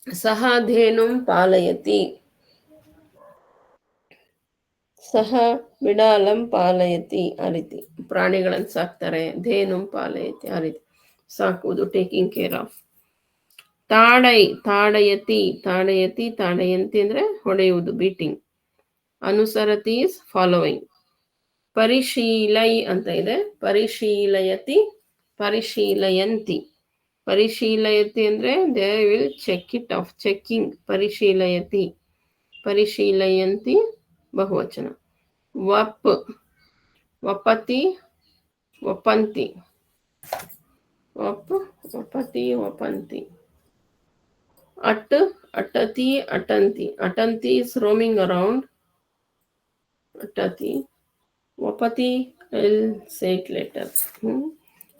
ಸಹ ಧೇನುಂ ಪಾಲಯತಿ ಸಹ ಬಿಡಾಲಂ ಪಾಲಯತಿ ಆ ರೀತಿ ಪ್ರಾಣಿಗಳನ್ನು ಸಾಕ್ತಾರೆ ಧೇನುಂ ಪಾಲಯತಿ ಆ ರೀತಿ ಸಾಕುವುದು ಟೇಕಿಂಗ್ ಕೇರ್ ಆಫ್ ತಾಡೈ ತಾಡಯತಿ ತಾಡಯತಿ ತಾಡಯಂತಿ ಅಂದ್ರೆ ಹೊಡೆಯುವುದು ಬೀಟಿಂಗ್ ಅನುಸರತಿ ಇಸ್ ಫಾಲೋವಿಂಗ್ ಪರಿಶೀಲೈ ಅಂತ ಇದೆ ಪರಿಶೀಲಯತಿ ಪರಿಶೀಲಯಂತಿ ಪರಿಶೀಲಯತಿ ಅಂದ್ರೆ they will check it of checking ಪರಿಶೀಲಯತಿ ಪರಿಶೀಲಯಂತಿ ಬಹುವಚನ ವಪ್ ವಪತಿ ವಪಂತಿ ವಪ್ ವಪತಿ ವಪಂತಿ ಅಟ್ ಅಟತಿ ಅಟಂತಿ ಅಟಂತಿ ಇಸ್ ರೋಮಿಂಗ್ ಅರೌಂಡ್ ಅಟತಿ ವಪತಿ ವಿಲ್ ಸೇ ಇಟ್ ಲೇಟರ್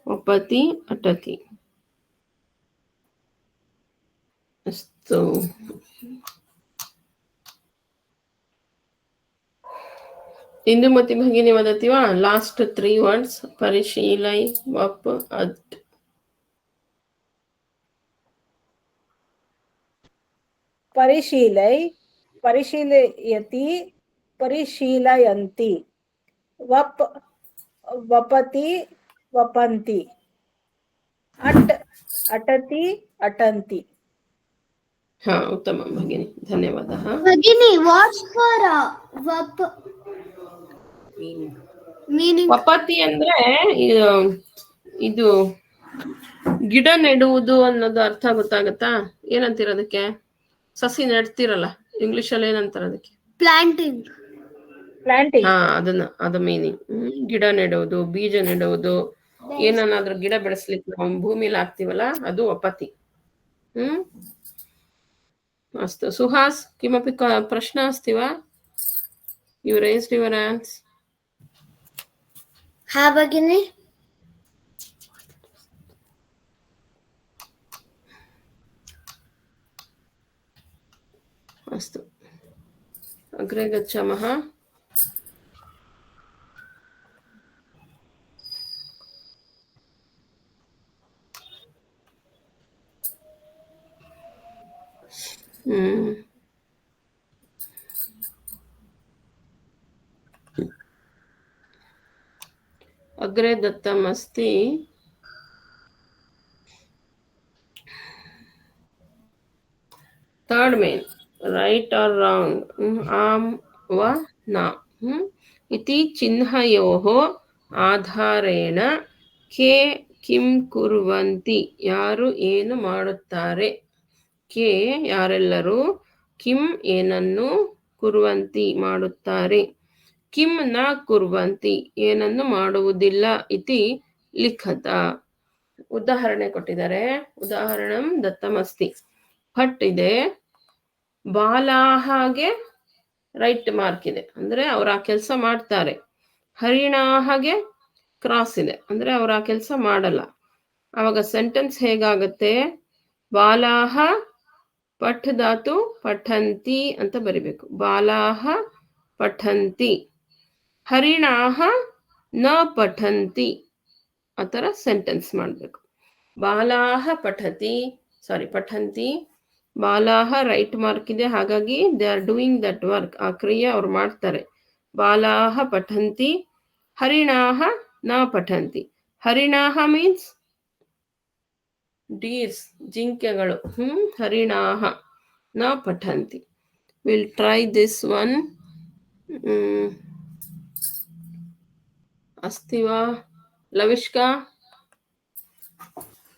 ವಪತಿ ಅಟತಿ अस्तु इंदुमती भगिनी वदति वा लास्ट 3 वर्ड्स परिशीलय वप अट परिशीलय परिशीलयति परिशीलयन्ति वप वपति वपन्ति अट अटति अटन्ति हाँ उत्तम भगिनी धन्यवादः भगिनी वाट्स फॉर वप ಮೀನಿಂಗ್ ವಪತಿ ಅಂದ್ರೆ ಇದು ಗಿಡ ನೆಡುವುದು ಅನ್ನೋದು ಅರ್ಥ ಗೊತ್ತಾಗತ್ತಾ ಏನಂತೀರ ಅದಕ್ಕೆ ಸಸಿ ನೆಡ್ತಿರಲ್ಲ ಇಂಗ್ಲಿಷ್ ಅಲ್ಲಿ ಏನಂತಾರ ಅದಕ್ಕೆ ಪ್ಲಾಂಟಿಂಗ್ ಪ್ಲಾಂಟಿಂಗ್ ಅದು ಮೀನಿಂಗ್ ಗಿಡ ನೆಡುವುದು ಬೀಜ ನೆಡುವುದು ಏನನ್ನಾದ್ರೂ ಗಿಡ ಬೆಳೆಸ್ಲಿಕ್ಕೆ ನಾವು ಭೂಮಿಲಿ ಹಾಕ್ತಿವಲ್ಲ ಅದು ವಪತಿ अस्तु सुहास् किमपि प्रश्नः अस्ति वा? यु रेस्ड् युवर् हैण्ड्स्. हा भगिनी. अस्तु अग्रे गच्छामः. अग्रे दत्तम् अस्ति थर्ड मेन राइट और रॉन्ग आम व न इति चिह्नयोः आधारेण के किं कुर्वन्ति ಯಾರು ಏನು ಮಾಡುತ್ತಾರೆ. ಕೆ ಯಾರೆಲ್ಲರೂ ಕಿಂ ಏನನ್ನು ಕುರ್ವಂತಿ ಮಾಡುತ್ತಾರೆ. ಕಿಂ ನ ಕುರ್ವಂತಿ ಏನನ್ನು ಮಾಡುವುದಿಲ್ಲ ಇತಿ ಲಿಖತ. ಉದಾಹರಣೆ ಕೊಟ್ಟಿದ್ದಾರೆ. ಉದಾಹರಣಂ ದತ್ತಮಸ್ತಿ. ಫಟ್ ಇದೆ, ಬಾಲಾಹಾಗೆ ರೈಟ್ ಮಾರ್ಕ್ ಇದೆ ಅಂದ್ರೆ ಅವ್ರು ಆ ಕೆಲಸ ಮಾಡ್ತಾರೆ. ಹರಿಣಾಹಾಗೆ ಕ್ರಾಸ್ ಇದೆ ಅಂದ್ರೆ ಅವ್ರು ಆ ಕೆಲಸ ಮಾಡಲ್ಲ. ಅವಾಗ ಸೆಂಟೆನ್ಸ್ ಹೇಗಾಗತ್ತೆ? ಬಾಲಾಹ ಪಠ್ ಧಾತು ಪಠಂತಿ ಅಂತ ಬರಿಬೇಕು. ಬಾಲಾಹ ಪಠಂತಿ, ಹರಿಣಾಹ ನ ಪಠಂತಿ, ಆ ಥರ ಸೆಂಟೆನ್ಸ್ ಮಾಡಬೇಕು. ಬಾಲಾಹ ಪಠಂತಿ, ಬಾಲಾಹ ರೈಟ್ ಮಾರ್ಕ್ ಇದೆ, ಹಾಗಾಗಿ they are doing that work, ಆ ಕ್ರಿಯೆ ಅವ್ರು ಮಾಡ್ತಾರೆ. ಬಾಲಾಹ ಪಠಂತಿ, ಹರಿಣಾಹ ನ ಪಠಂತಿ. ಹರಿಣಾಹ ಮೀನ್ಸ್ ಡೀರ್ಸ್, ಜಿಂಕೆಗಳು. ಹರಿಣಾಹ ನ ಪಠಂತಿ. Will try this one. अस्ति वा Lavishka?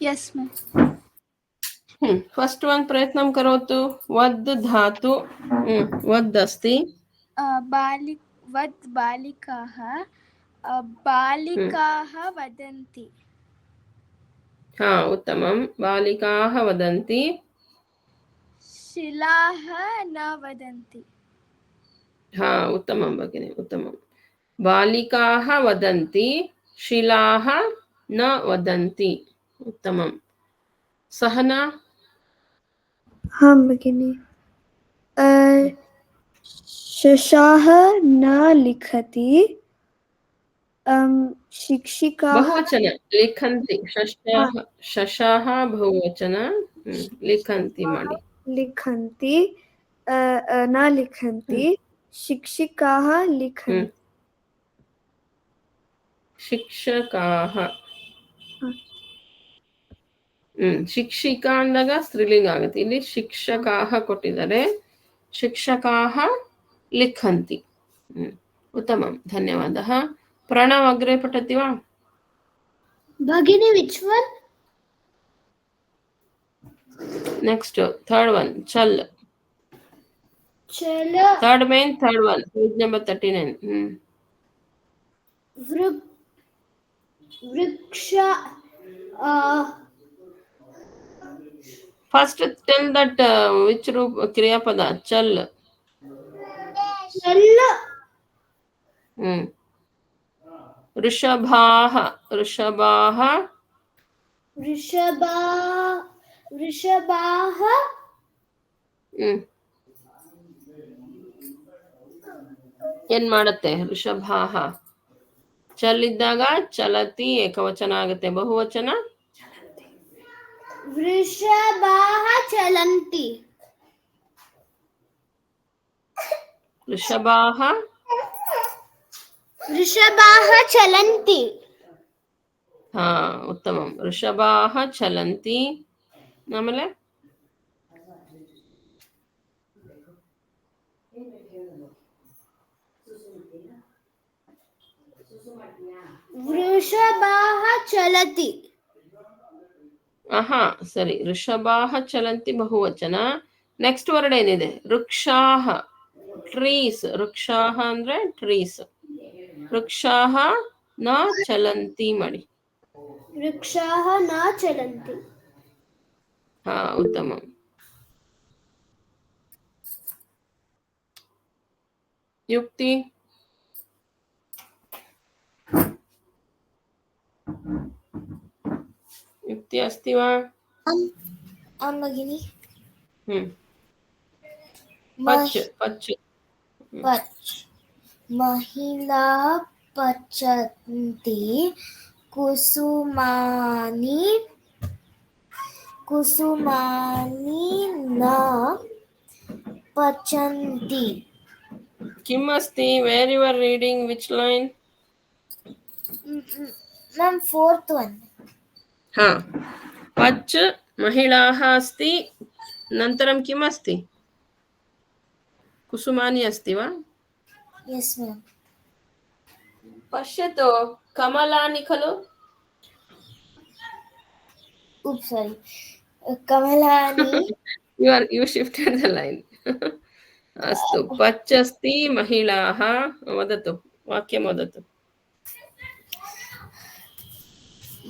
Yes, ma'am. First one प्रयत्नं करोतु. वद् धातु वद् अस्ति. वद् बालिकाः बालिकाः वदन्ति. हा उत्तमं. बालिकाः वदन्ति. शिलाः न वदन्ति. हा उत्तमं भगिनि, उत्तमं. बालिकाः वदन्ति, शिलाः न वदन्ति. उत्तमं. सहना? हाँ भगिनी. शशाः न लिखति. शिक्षिका बहुवचन लिखन्ति. शशाः बहुवचन लिखन्ति ಮಾಡಿ. लिखन्ति न लिखन्ति. शिक्षिकाः लिखन्ति. ಶಿಕ್ಷಕಾಹ. ಶಿಕ್ಷಿಕಾ ಅಂದಾಗ ಸ್ತ್ರೀಲಿಂಗ ಆಗುತ್ತೆ. ಇಲ್ಲಿ ಶಿಕ್ಷಕಾಹ ಕೊಟ್ಟಿದ್ದಾರೆ. ಶಿಕ್ಷಕಾಹ ಲಿಖಂತಿ. उत्तमं, धन्यवादः. प्रणव अग्रे पठति वा? Bhagini, which one? Next third one चल. Chala. Third main third one page number 39. Vriksha. First tell that which roop kriya pada chal. Chal. ऋषभाः वृषभाः ಏನ್ ಮಾಡುತ್ತೆ? ಋಷಭಾಹ. ಚಲ್ ಇದ್ದಾಗ ಚಲತಿ ಏಕವಚನ ಆಗುತ್ತೆ. ಬಹುವಚನ वृषभाः चलन्ति. ಋಷಭಾಹ चलन्ति. ಹಾ ಉತ್ತಮಂ. ಋಷಭಾಹ ಚಲಂತಿ. ಆಮೇಲೆ वृषभाः चलति. ಆಹಾ ಸರಿ. ಋಷಭಾಹ ಚಲಂತಿ ಬಹುವಚನ. ನೆಕ್ಸ್ಟ್ ವರ್ಡ್ ಏನಿದೆ? ವೃಕ್ಷಾಹ, ಟ್ರೀಸ್. ವೃಕ್ಷಾಹ ಅಂದ್ರೆ ಟ್ರೀಸ್. ವೃಕ್ಷಾಹ ನ ಚಲಂತಿ ಮಾಡಿ. वृक्षाः न चलन्ति. हा उत्तमम्. युक्ति युक्ति अस्ति वा? भगिनी पच् पच् पच् महिला पचन्ति कुसुमानि न पचन्ति. किम् अस्ति? Where you are reading? Which line? Ma'am fourth one. हा पच् महिलाः अस्ति, अनन्तरं किम् अस्ति? कुसुमानि अस्ति वा? Yes ma'am. पश्यतु, कमलानि खलु? Oops, sorry. कमलानि. You shifted the line. अस्तु, पच् अस्ति, महिलाः. वदतु, वाक्यं वदतु.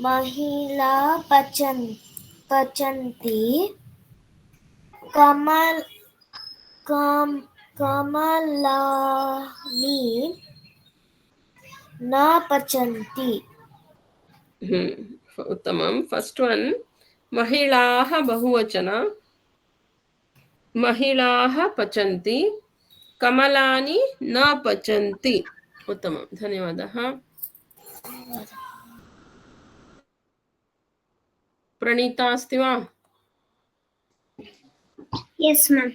महिला पचन्ति कमलानि न पचन्ति. उत्तमं. फस्ट् वन्, महिलाः बहुवचन. महिलाः पचन्ति, कमलानि न पचन्ति. उत्तमं, धन्यवादः. प्रणीता अस्ति वा? Yes, ma'am.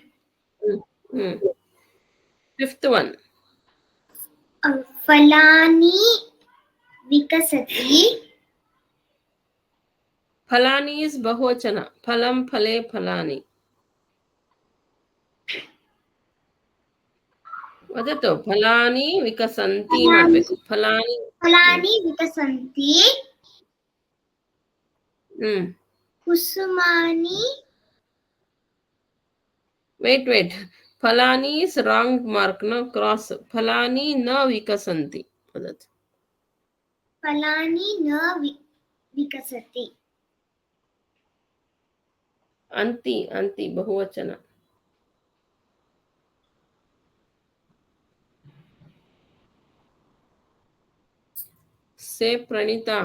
फिफ्त् वन्, फलानि विकसति. फलानि इस् बहुवचन. फलं फले फलानि. वदतु, फलानि विकसन्ति ಮಾಡಬೇಕು. फलानि विकसन्ति. कुसुमानि. wait, फलानि is wrong mark, no cross. फलानि न विकसन्ति. वदतु, फलानि न विकसति. अन्ति बहुवचन. से प्रणीता.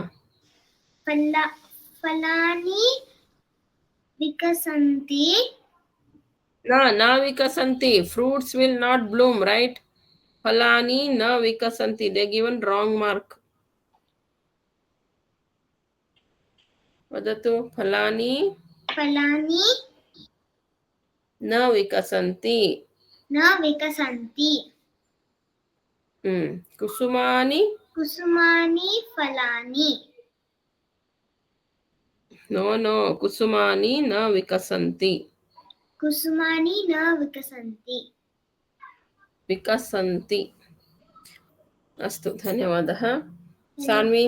फलानि विकसन्ति. न विकसन्ति. Fruits will not bloom, right? फलानि न विकसन्ति. They given wrong mark. वदतु, फलानि न विकसन्ति. कुसुमानि फलानि. नो कुसुमानि न विकसन्ति. विकसन्ति. अस्तु, धन्यवादः. सान्वी,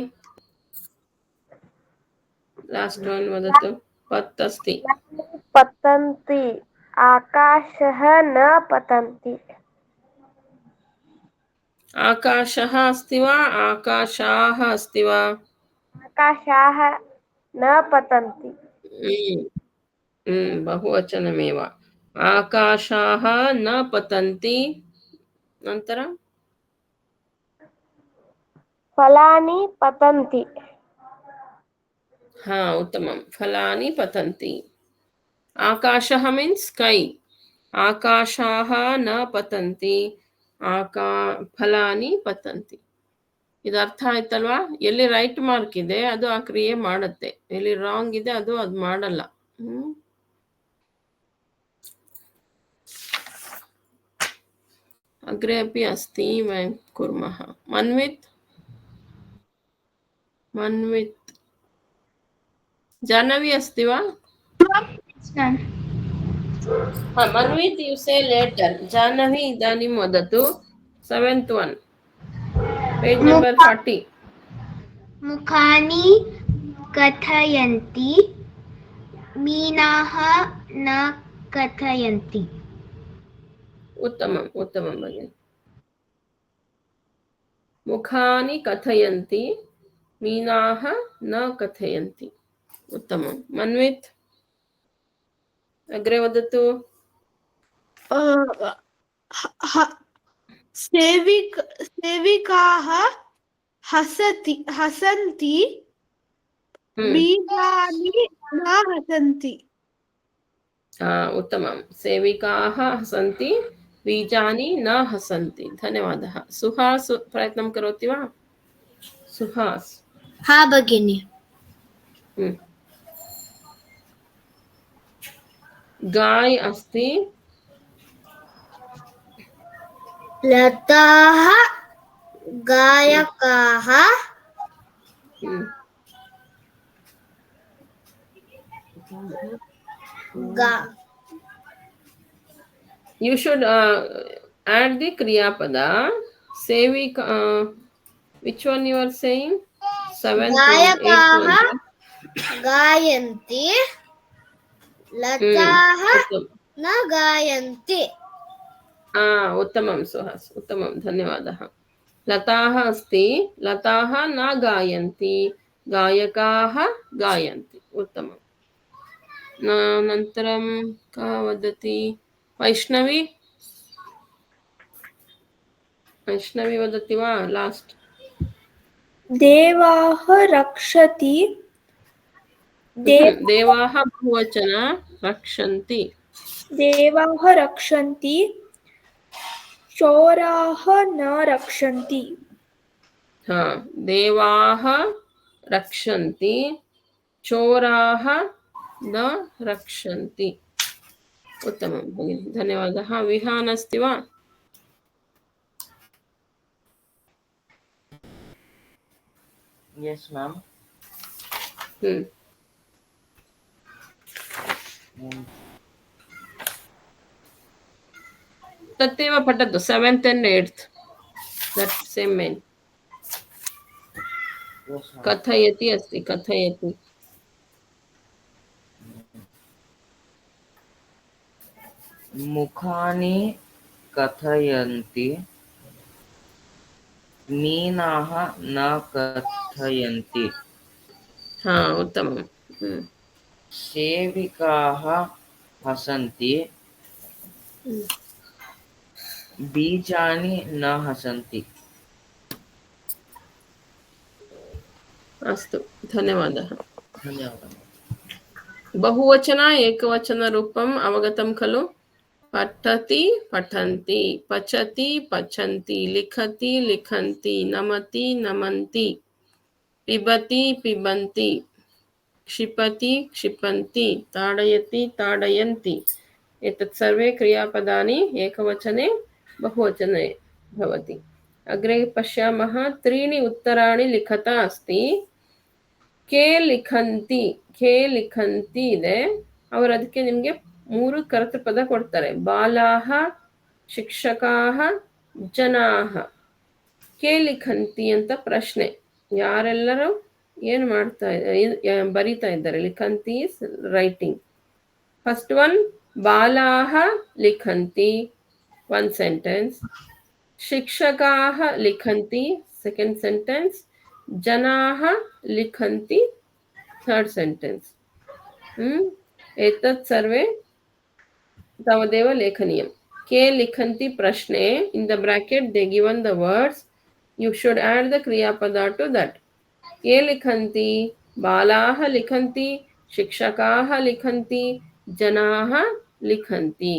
लास्ट् वन् वदतु. पत् अस्ति. पतन्ति, आकाशः न पतन्ति. आकाशः अस्ति वा? आकाशाः अस्ति वा? आकाशाः न पतन्ति. बहुवचनमेव. आकाशाः न पतन्ति. अनन्तरं फलानि पतन्ति. हा, उत्तमं. फलानि पतन्ति. आकाशः मीन्स् स्कै. आकाशाः न पतन्ति. ಫಲಾನಿ ಪತಂತಿ. ಇದು ಅರ್ಥ ಆಯ್ತಲ್ವಾ? ಎಲ್ಲಿ ರೈಟ್ ಮಾರ್ಕ್ ಇದೆ ಅದು ಆ ಕ್ರಿಯೆ ಮಾಡುತ್ತೆ, ಎಲ್ಲಿ ರಾಂಗ್ ಇದೆ ಅದು ಮಾಡಲ್ಲ. ಅಗ್ರೆ ಅಪಿ ಅಸ್ತಿ ವಯಂ ಕುರ್ಮಃ. ಮನ್ವಿತ್ ಜಾಹ್ನವಿ ಅಸ್ತಿ ವಾ? Manvith you say later. Jahnavi ಇದಾನಿಂ ವದತು. 7th one, page number 40. ಮುಖಾನಿ ಕಥಯಂತಿ, ಮೀನಾಃ ನ ಕಥಯಂತಿ. उत्तमं भगिनि. मुखानि कथयन्ति, मीनाः न कथयन्ति. उत्तमं. मन्वित् अग्रे वदतु। सेविकाः हसन्ति बीजानि न हसन्ति। उत्तमं। सेविकाः हसन्ति बीजानि न हसन्ति। धन्यवादः। सुहास् प्रयत्नं करोति वा? सुहास्। हाँ भगिनी। गाय अस्ति, लताः गायकाः you should add the kriya pada. Sevika, which one you are saying? 7th one, 8th one. गायन्ति लताः न गायन्ति। उत्तमं सुहास्, उत्तमं, धन्यवादः। लताः अस्ति, लताः न गायन्ति, गायकाः गायन्ति। उत्तमम्। अनन्तरं का वदति? वैष्णवी वदति वा? लास्ट्। देवाः रक्षति देवाः बहुवचन रक्षन्ति। देवाः रक्षन्ति चोराः न रक्षन्ति। देवाः रक्षन्ति चोराः न रक्षन्ति। उत्तमं भगिनि, धन्यवादः। विहान अस्ति वा? Yes, ma'am. तदेव पठतु। 7th and 8th. That same main. Yes, ma'am. कथयति अस्ति, कथयति। मुखानि कथयन्ति, मीनाः न कथयन्ति। उत्तमं। सेविकाः हसन्ति, बीजानि न हसन्ति। अस्तु, धन्यवादः। धन्यवादः। बहुवचन एकवचनरूपम् अवगतं खलु? पठति पठन्ति, पचति पचन्ति, लिखति लिखन्ति, नमति नमन्ति, पिबति पिबन्ति, क्षिपति क्षिपन्ति, ताडयति ताडयन्ति। एतत् सर्वे क्रियापदानि एकवचने बहुवचने भवति। अग्रे पश्यामः। 3 उत्तराणि लिखता अस्ति। के लिखन्ति ಇದೆ, ಅವರು ಅದಕ್ಕೆ ನಿಮಗೆ 3 ಕರ್ತೃಪದ ಕೊಡ್ತಾರೆ. ಬಾಲಾಹ, ಶಿಕ್ಷಕಾಹ, ಜನಾಹ. ಕೆ ಲಿಖಂತಿ ಅಂತ ಪ್ರಶ್ನೆ. ಯಾರೆಲ್ಲರೂ ಏನು ಬರೀತಾ ಇದ್ದಾರೆ? ಲಿಖಂತಿ ಇಸ್ ರೈಟಿಂಗ್. ಫಸ್ಟ್ ಒನ್, ಬಾಲಾಹ ಲಿಖಂತಿ, 1 sentence. ಶಿಕ್ಷಕಾಹ ಲಿಖಂತಿ, 2nd sentence. ಜನಾಹ लिखन्ति, 3rd sentence. एतत् सर्वे तावदेव लेखनीयं. के लिखन्ति प्रश्ने, in the bracket they given the words, you should add the kriya pada to that. के लिखन्ति, बालाः लिखन्ति, शिक्षकाः लिखन्ति, जनाः लिखन्ति.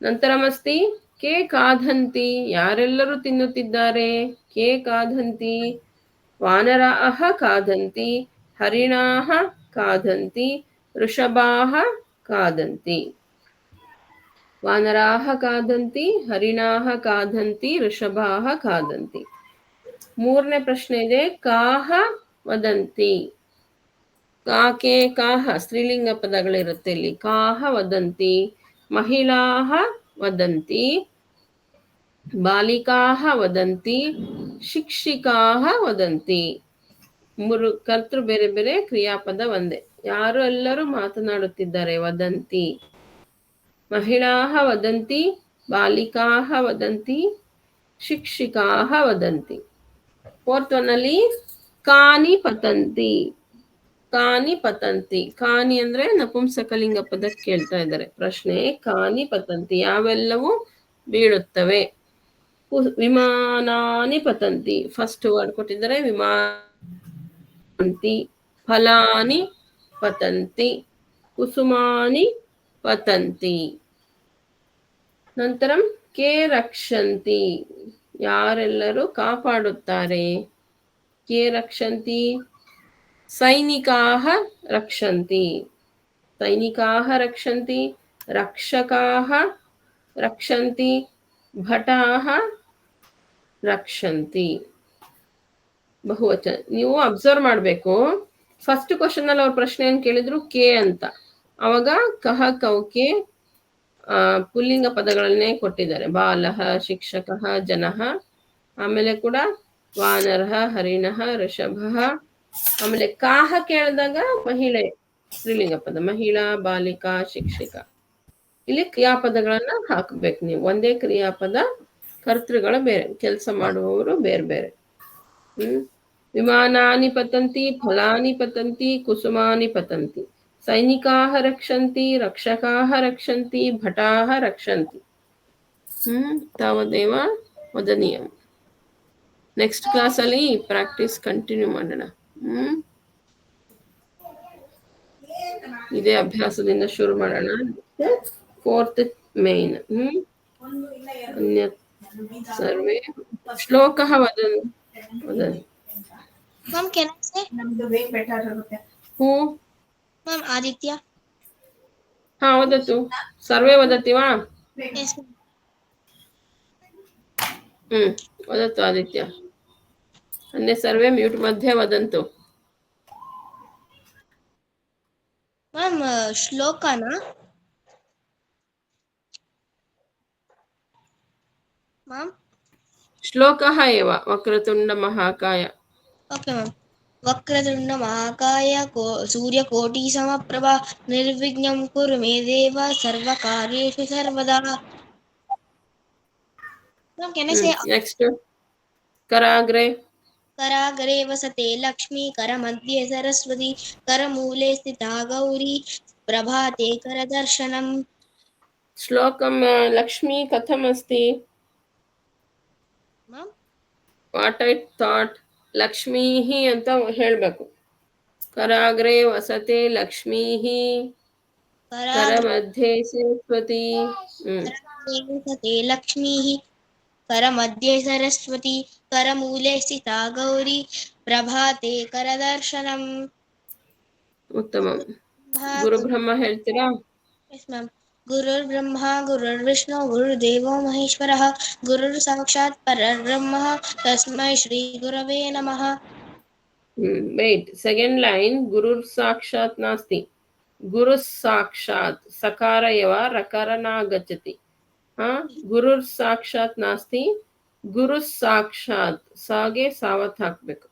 ನಂತರಮಸ್ತಿ के खादन्ति, ಯಾರೆಲ್ಲರೂ ತಿನ್ನುತ್ತಿದ್ದಾರೆ? के खादन्ति, वानराः खादन्ति, हरिणाः खादन्ति, वृषभाः खादन्ति. वानराः खादन्ति, हरिणाः खादन्ति, वृषभाः खादन्ति. 3ನೇ ಪ್ರಶ್ನೆ ಇದೆ, ಕಾಹ ವದಂತಿ. ಕಾಕೆ ಕಾಹ ಸ್ತ್ರೀಲಿಂಗ ಪದಗಳಿರುತ್ತೆ ಇಲ್ಲಿ. ಕಾಹ ವದಂತಿ, ಮಹಿಳಾಃ ವದಂತಿ, ಬಾಲಿಕಾಃ ವದಂತಿ, ಶಿಕ್ಷಿಕಾಃ ವದಂತಿ. 3 ಕರ್ತೃ ಬೇರೆ ಬೇರೆ, ಕ್ರಿಯಾಪದ ಒಂದೇ. ಯಾರು ಎಲ್ಲರೂ ಮಾತನಾಡುತ್ತಿದ್ದಾರೆ? ವದಂತಿ. ಮಹಿಳಾಃ ವದಂತಿ, ಬಾಲಿಕಾಃ ವದಂತಿ, ಶಿಕ್ಷಿಕಾಃ ವದಂತಿ. 4th ಒನ್ನಲ್ಲಿ ಕಾನಿ ಪತಂತಿ. ಕಾನಿ ಪತಂತಿ. ಕಾನಿ ಅಂದ್ರೆ ನಪುಂಸಕಲಿಂಗ ಪದಕ್ಕೆ ಕೇಳ್ತಾ ಇದ್ದಾರೆ ಪ್ರಶ್ನೆ. ಕಾನಿ ಪತಂತಿ ಯಾವೆಲ್ಲವೂ ಬೀಳುತ್ತವೆ. ವಿಮಾನಾನಿ ಪತಂತಿ ಫಸ್ಟ್ ವರ್ಡ್ ಕೊಟ್ಟಿದ್ದಾರೆ ವಿಮಾನಂತಿ. ಫಲಾನಿ ಪತಂತಿ. ಕುಸುಮಾನಿ ಪತಂತಿ. ನಂತರ ಕೆ ರಕ್ಷಂತಿ ಯಾರೆಲ್ಲರೂ ಕಾಪಾಡುತ್ತಾರೆ. ಕೆ ರಕ್ಷಂತಿ ಸೈನಿಕಾಹ ರಕ್ಷಂತಿ. ಸೈನಿಕಾಹ ರಕ್ಷಂತಿ. ರಕ್ಷಕಾಹ ರಕ್ಷಂತಿ. ಭಟಾಹ ರಕ್ಷಂತಿ. ಬಹುವಚನ. ನೀವು ಅಬ್ಸರ್ವ್ ಮಾಡಬೇಕು. ಫಸ್ಟ್ ಕ್ವಶನ್ ಅಲ್ಲಿ ಅವ್ರ ಪ್ರಶ್ನೆ ಏನ್ ಕೇಳಿದ್ರು ಕೆ ಅಂತ. ಅವಾಗ ಕಹ ಕೌಕೆ ಪುಲ್ಲಿಂಗ ಪದಗಳನ್ನೇ ಕೊಟ್ಟಿದ್ದಾರೆ. ಬಾಲಹ ಶಿಕ್ಷಕಃ ಜನಃ. ಆಮೇಲೆ ಕೂಡ ವಾನರಃ ಹರಿಣಃ ಋಷಭಃ. ಆಮೇಲೆ ಕಾಹ ಕೇಳಿದಾಗ ಮಹಿಳೆ ಸ್ತ್ರೀಲಿಂಗ ಪದ. ಮಹಿಳಾ ಬಾಲಿಕಾ ಶಿಕ್ಷಕ. ಇಲ್ಲಿ ಕ್ರಿಯಾಪದಗಳನ್ನ ಹಾಕ್ಬೇಕು ನೀವು. ಒಂದೇ ಕ್ರಿಯಾಪದ, ಕರ್ತೃಗಳು ಬೇರೆ, ಕೆಲಸ ಮಾಡುವವರು ಬೇರೆ ಬೇರೆ. ವಿಮಾನಾನಿ ಪತಂತಿ. ಫಲಾನಿ ಪತಂತಿ. ಕುಸುಮಾನಿ ಪತಂತಿ. ಸೈನಿಕಾಹ ರಕ್ಷಂತಿ. ರಕ್ಷಕಾಹ ರಕ್ಷಂತಿ. ಭಟಾಹ ರಕ್ಷಂತಿ. ತಾವದೇವ ವದನೀಯಂ. ನೆಕ್ಸ್ಟ್ ಕ್ಲಾಸ್ ಅಲ್ಲಿ ಪ್ರಾಕ್ಟೀಸ್ ಕಂಟಿನ್ಯೂ ಮಾಡೋಣ. ಇದೇ ಅಭ್ಯಾಸದಿಂದ ಶುರು ಮಾಡೋಣ. 4th main. ಅನ್ಯ ಸರ್ವೇ ಶ್ಲೋಕಃ ವದನ್. Ma'am, can I say? Who Ma'am, Aditya. ಹಾ ವದತು. ಸರ್ವೇ ವದತಿ ವಾ? Yes, ma'am. ವದತು ಆದಿತ್ಯ. अन्य सर्वे म्यूट मध्ये वदन्तु. Ma'am, Shloka na? Ma'am? श्लोकः एव वक्रतुण्ड महाकाय. Okay, ma'am. वक्रतुण्ड महाकाय सूर्यकोटि समप्रभा निर्विघ्नं कुरु मे देव सर्वकार्येषु सर्वदा. Ma'am, can I say? Next कराग्रे. कराग्रे वसते लक्ष्मी करमध्ये सरस्वती करमूले स्थिता गौरी प्रभाते करदर्शनम्. श्लोकं लक्ष्मी कथम् अस्ति? Ma'am? What I thought ಲಕ್ಷ್ಮೀಃ ಅಂತ ಹೇಳಬೇಕು. ಕರಾಗ್ರೆ ವಸತೆ ಲಕ್ಷ್ಮೀಃ. ಕರ ಮಧ್ಯೆ ಸರಸ್ವತಿ. वसते लक्ष्मीः करमध्ये सरस्वती करमूले स्थिता गौरी प्रभाते करदर्शनम्. ಉತ್ತಮ. ಗುರುಬ್ರಹ್ಮ ಹೇಳ್ತೀರಾ? Yes, ma'am. गुरुर्ब्रह्मा गुरुर्विष्णु गुरुर्देवो महेश्वरः गुरुर्साक्षात् परब्रह्म तस्मै श्री गुरवे नमः. Wait, second line. गुरुर साक्षात् नास्ति. गुरु साक्षात् सकार एव रकार न गच्छति. गुरुर साक्षात् नास्ति. गुरु साक्षाತ್ ಸಾಗೆ ಸಾವತ್ ಹಾಕ್ಬೇಕು.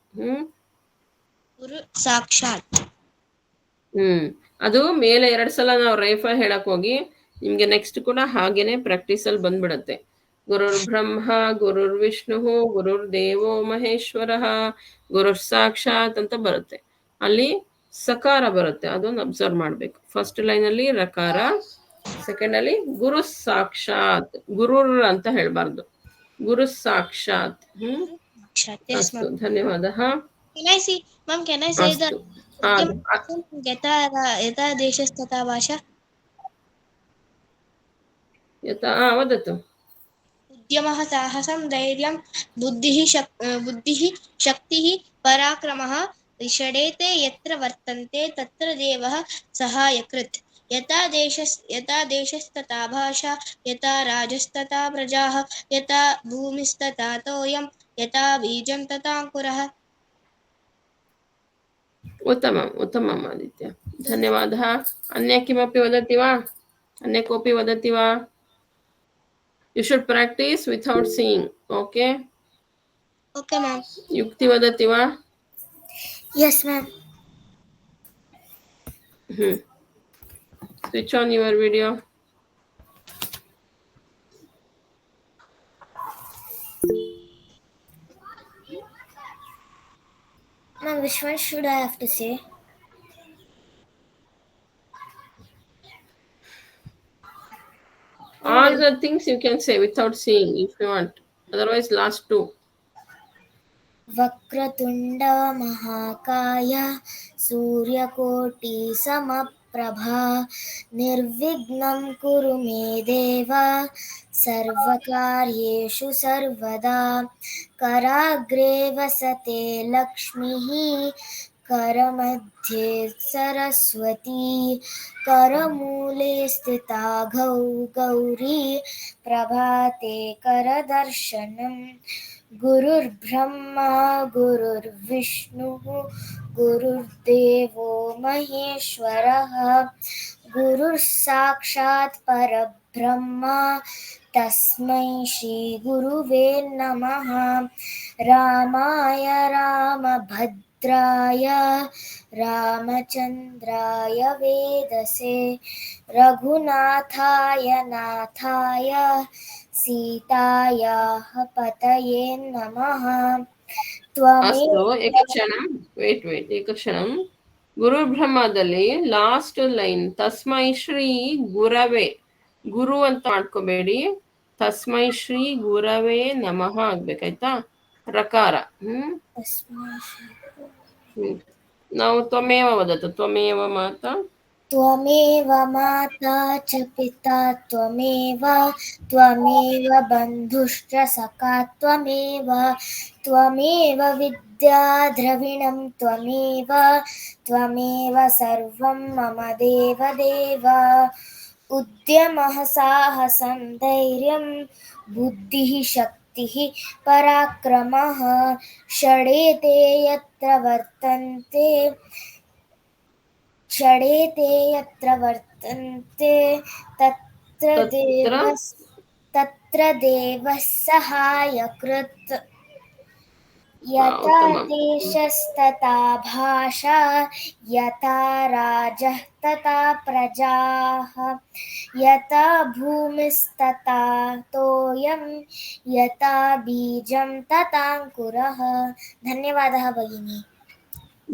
ಗುರು ಸಾಕ್ಷಾತ್. ಅದು ಮೇಲೆ 2 ಸಲ ನಾವು ರೈಫಾ ಹೇಳಕ್ ಹೋಗಿ ನಿಮ್ಗೆ ನೆಕ್ಸ್ಟ್ ಕೂಡ ಹಾಗೇನೆ ಪ್ರಾಕ್ಟೀಸ್ ಅಲ್ಲಿ ಬಂದ್ಬಿಡತ್ತೆ. ಗುರುರ್ ಬ್ರಹ್ಮ ಗುರುರ್ ವಿಷ್ಣು ಗುರುರ್ ದೇವೋ ಮಹೇಶ್ವರ ಗುರುರ್ ಸಾಕ್ಷಾತ್ ಅಂತ ಬರುತ್ತೆ. ಅಲ್ಲಿ ಸಕಾರ ಬರುತ್ತೆ, ಅದೊಂದು ಅಬ್ಸರ್ವ್ ಮಾಡ್ಬೇಕು. ಫಸ್ಟ್ ಲೈನ್ ಅಲ್ಲಿ ರಕಾರ, ಸೆಕೆಂಡ್ ಅಲ್ಲಿ ಗುರು ಸಾಕ್ಷಾತ್. ಗುರುರ್ ಅಂತ ಹೇಳ್ಬಾರ್ದು, ಗುರು ಸಾಕ್ಷಾತ್. ಅಷ್ಟು, ಧನ್ಯವಾದ. Can I see, ma'am? Can I say the यथा देशस्तथा भाषा? यथा वदतु. उद्यमः साहसं धैर्यं बुद्धिः शक्तिः पराक्रमः षडेते यत्र वर्तन्ते तत्र देवः सहायकृत्. यथा देशस्तथा भाषा यथा राजस्तथा प्रजाः यथा भूमिस्तथा तोयं यथा बीजं तथा अंकुरः. उत्तमम् उत्तमम् आदित्य, धन्यवादः. अन्य किमपि वदति वा? अन्य कोऽपि वदति वा? You should practice without seeing. Okay? Okay, ma'am. युक्ति वदति वा? Yes, ma'am. Switch on your video. Ma'am, which one should I have to say? All the things you can say without seeing if you want. Otherwise, last two. वक्रतुण्ड महाकाय सूर्यकोटि समप्रभा निर्विघ्नं कुरु मे देव सर्वकार्येषु सर्वदा कराग्रे वसते लक्ष्मीः करमध्ये सरस्वती करमूले स्थिता गौरी प्रभाते करदर्शनम् गुरुर्ब्रह्मा गुरुर्विष्णुः गुरुर्देवो महेश्वरः गुरुः साक्षात् परब्रह्मा तस्मै श्रीगुरुवे नमः रामाय रामभद्राय रामचन्द्राय वेदसे रघुनाथाय नाथाय सीतायाः पतये नमः ಅಷ್ಟು ಏಕಕ್ಷಣ ವೇಟ್ ಏಕಕ್ಷಣಂ ಗುರುಬ್ರಹ್ಮದಲ್ಲಿ ಲಾಸ್ಟ್ ಲೈನ್ ತಸ್ಮೈ ಶ್ರೀ ಗುರವೇ ಗುರು ಅಂತ ಮಾಡ್ಕೋಬೇಡಿ ತಸ್ಮೈ ಶ್ರೀ ಗುರವೇ ನಮಃ ಆಗ್ಬೇಕಾಯ್ತಾ ರಕಾರ ನಾವು ತ್ವಮೇವ ವದತು ತ್ವಮೇವ ಮಾತಾ त्वमेव माता च पिता त्वमेव बन्धुश्च सखा त्वमेव विद्या द्रविणं त्वमेव सर्वं मम देव उद्यमः साहसं धैर्यं बुद्धिः शक्तिः पराक्रमः षडेते यत्र वर्तन्ते तत्र देवः सहायकृत् यथा देशस्तथा भाषा यथा राजः तथा प्रजाः यथा भूमिस्तथा तोयं यथा बीजं तथाङ्कुरः धन्यवादः भगिनी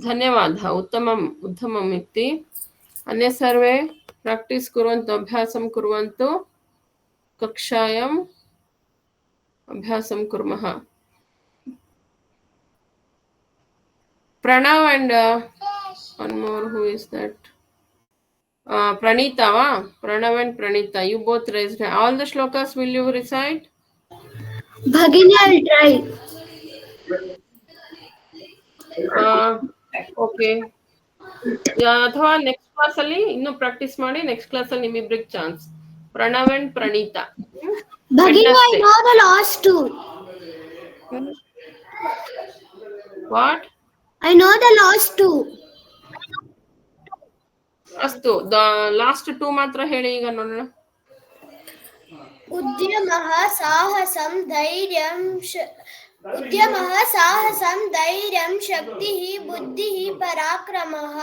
ಧನ್ಯವಾದ ಉತ್ತಮಂ ಇತ್ತಿ अन्ये सर्वे प्राक्टिस् कुर्वन्तु अभ्यासं कुर्वन्तु कक्षायां अभ्यासं कुर्मः Pranav and one more who is that Pranita va Pranav and Pranita you both raised all the shlokas will you recite Bhagini I will try okay ಅಥವಾ ನೆಕ್ಸ್ಟ್ ಕ್ಲಾಸ್ ಅಲ್ಲಿ ಇನ್ನು ಪ್ರಾಕ್ಟೀಸ್ ಮಾಡಿ ನೆಕ್ಸ್ಟ್ ಕ್ಲಾಸ್ ಅಲ್ಲಿ ನಿಮ್ಮಿಬ್ರಿಗೆ chance Pranav and Praneetha Bhagini I know the last two what I know the last two ಅಸ್ತು last two ಮಾತ್ರ ಹೇಳಿ ಈಗ ನೋಡೋಣ उद्यमः साहसं धैर्यं शक्तिः बुद्धिः पराक्रमः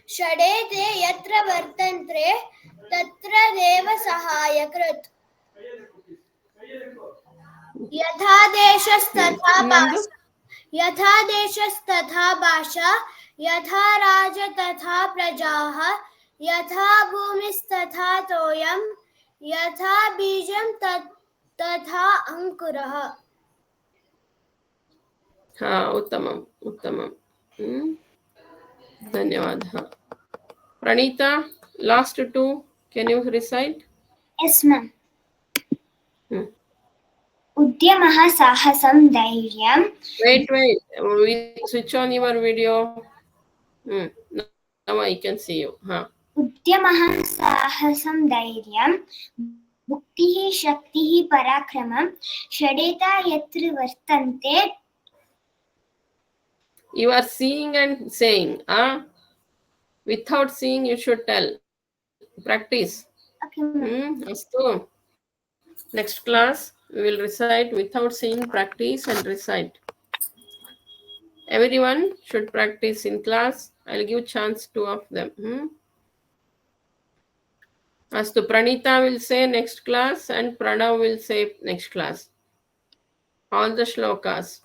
षडेते यत्र वर्तन्ते तत्र देव सहायकृत् यथा देशस्तथा भाषा यथा राज तथा प्रजाः यथा भूमिस्तथा तोयं यथा बीजं तथा अंकुरः उत्तमम् धन्यवादः Praneeta last two can you recite Yes ma'am उद्यमः साहसं धैर्यं wait switch on your video now I can see you उद्यमः साहसं धैर्यं बुद्धिः शक्तिः पराक्रमं षडेता यत्र वर्तन्ते you are seeing and saying without seeing you should tell practice astu next class we will recite without seeing practice and recite everyone should practice in class I'll give chance two of them astu Pranita will say next class and Pranav will say next class all the shlokas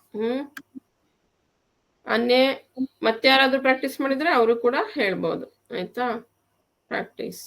अन्य ಮತ್ತೆ ಯಾರಾದರೂ practice ಮಾಡಿದ್ರೆ ಅವರು ಕೂಡ ಹೇಳ್ಬೋದು ಆಯ್ತಾ practice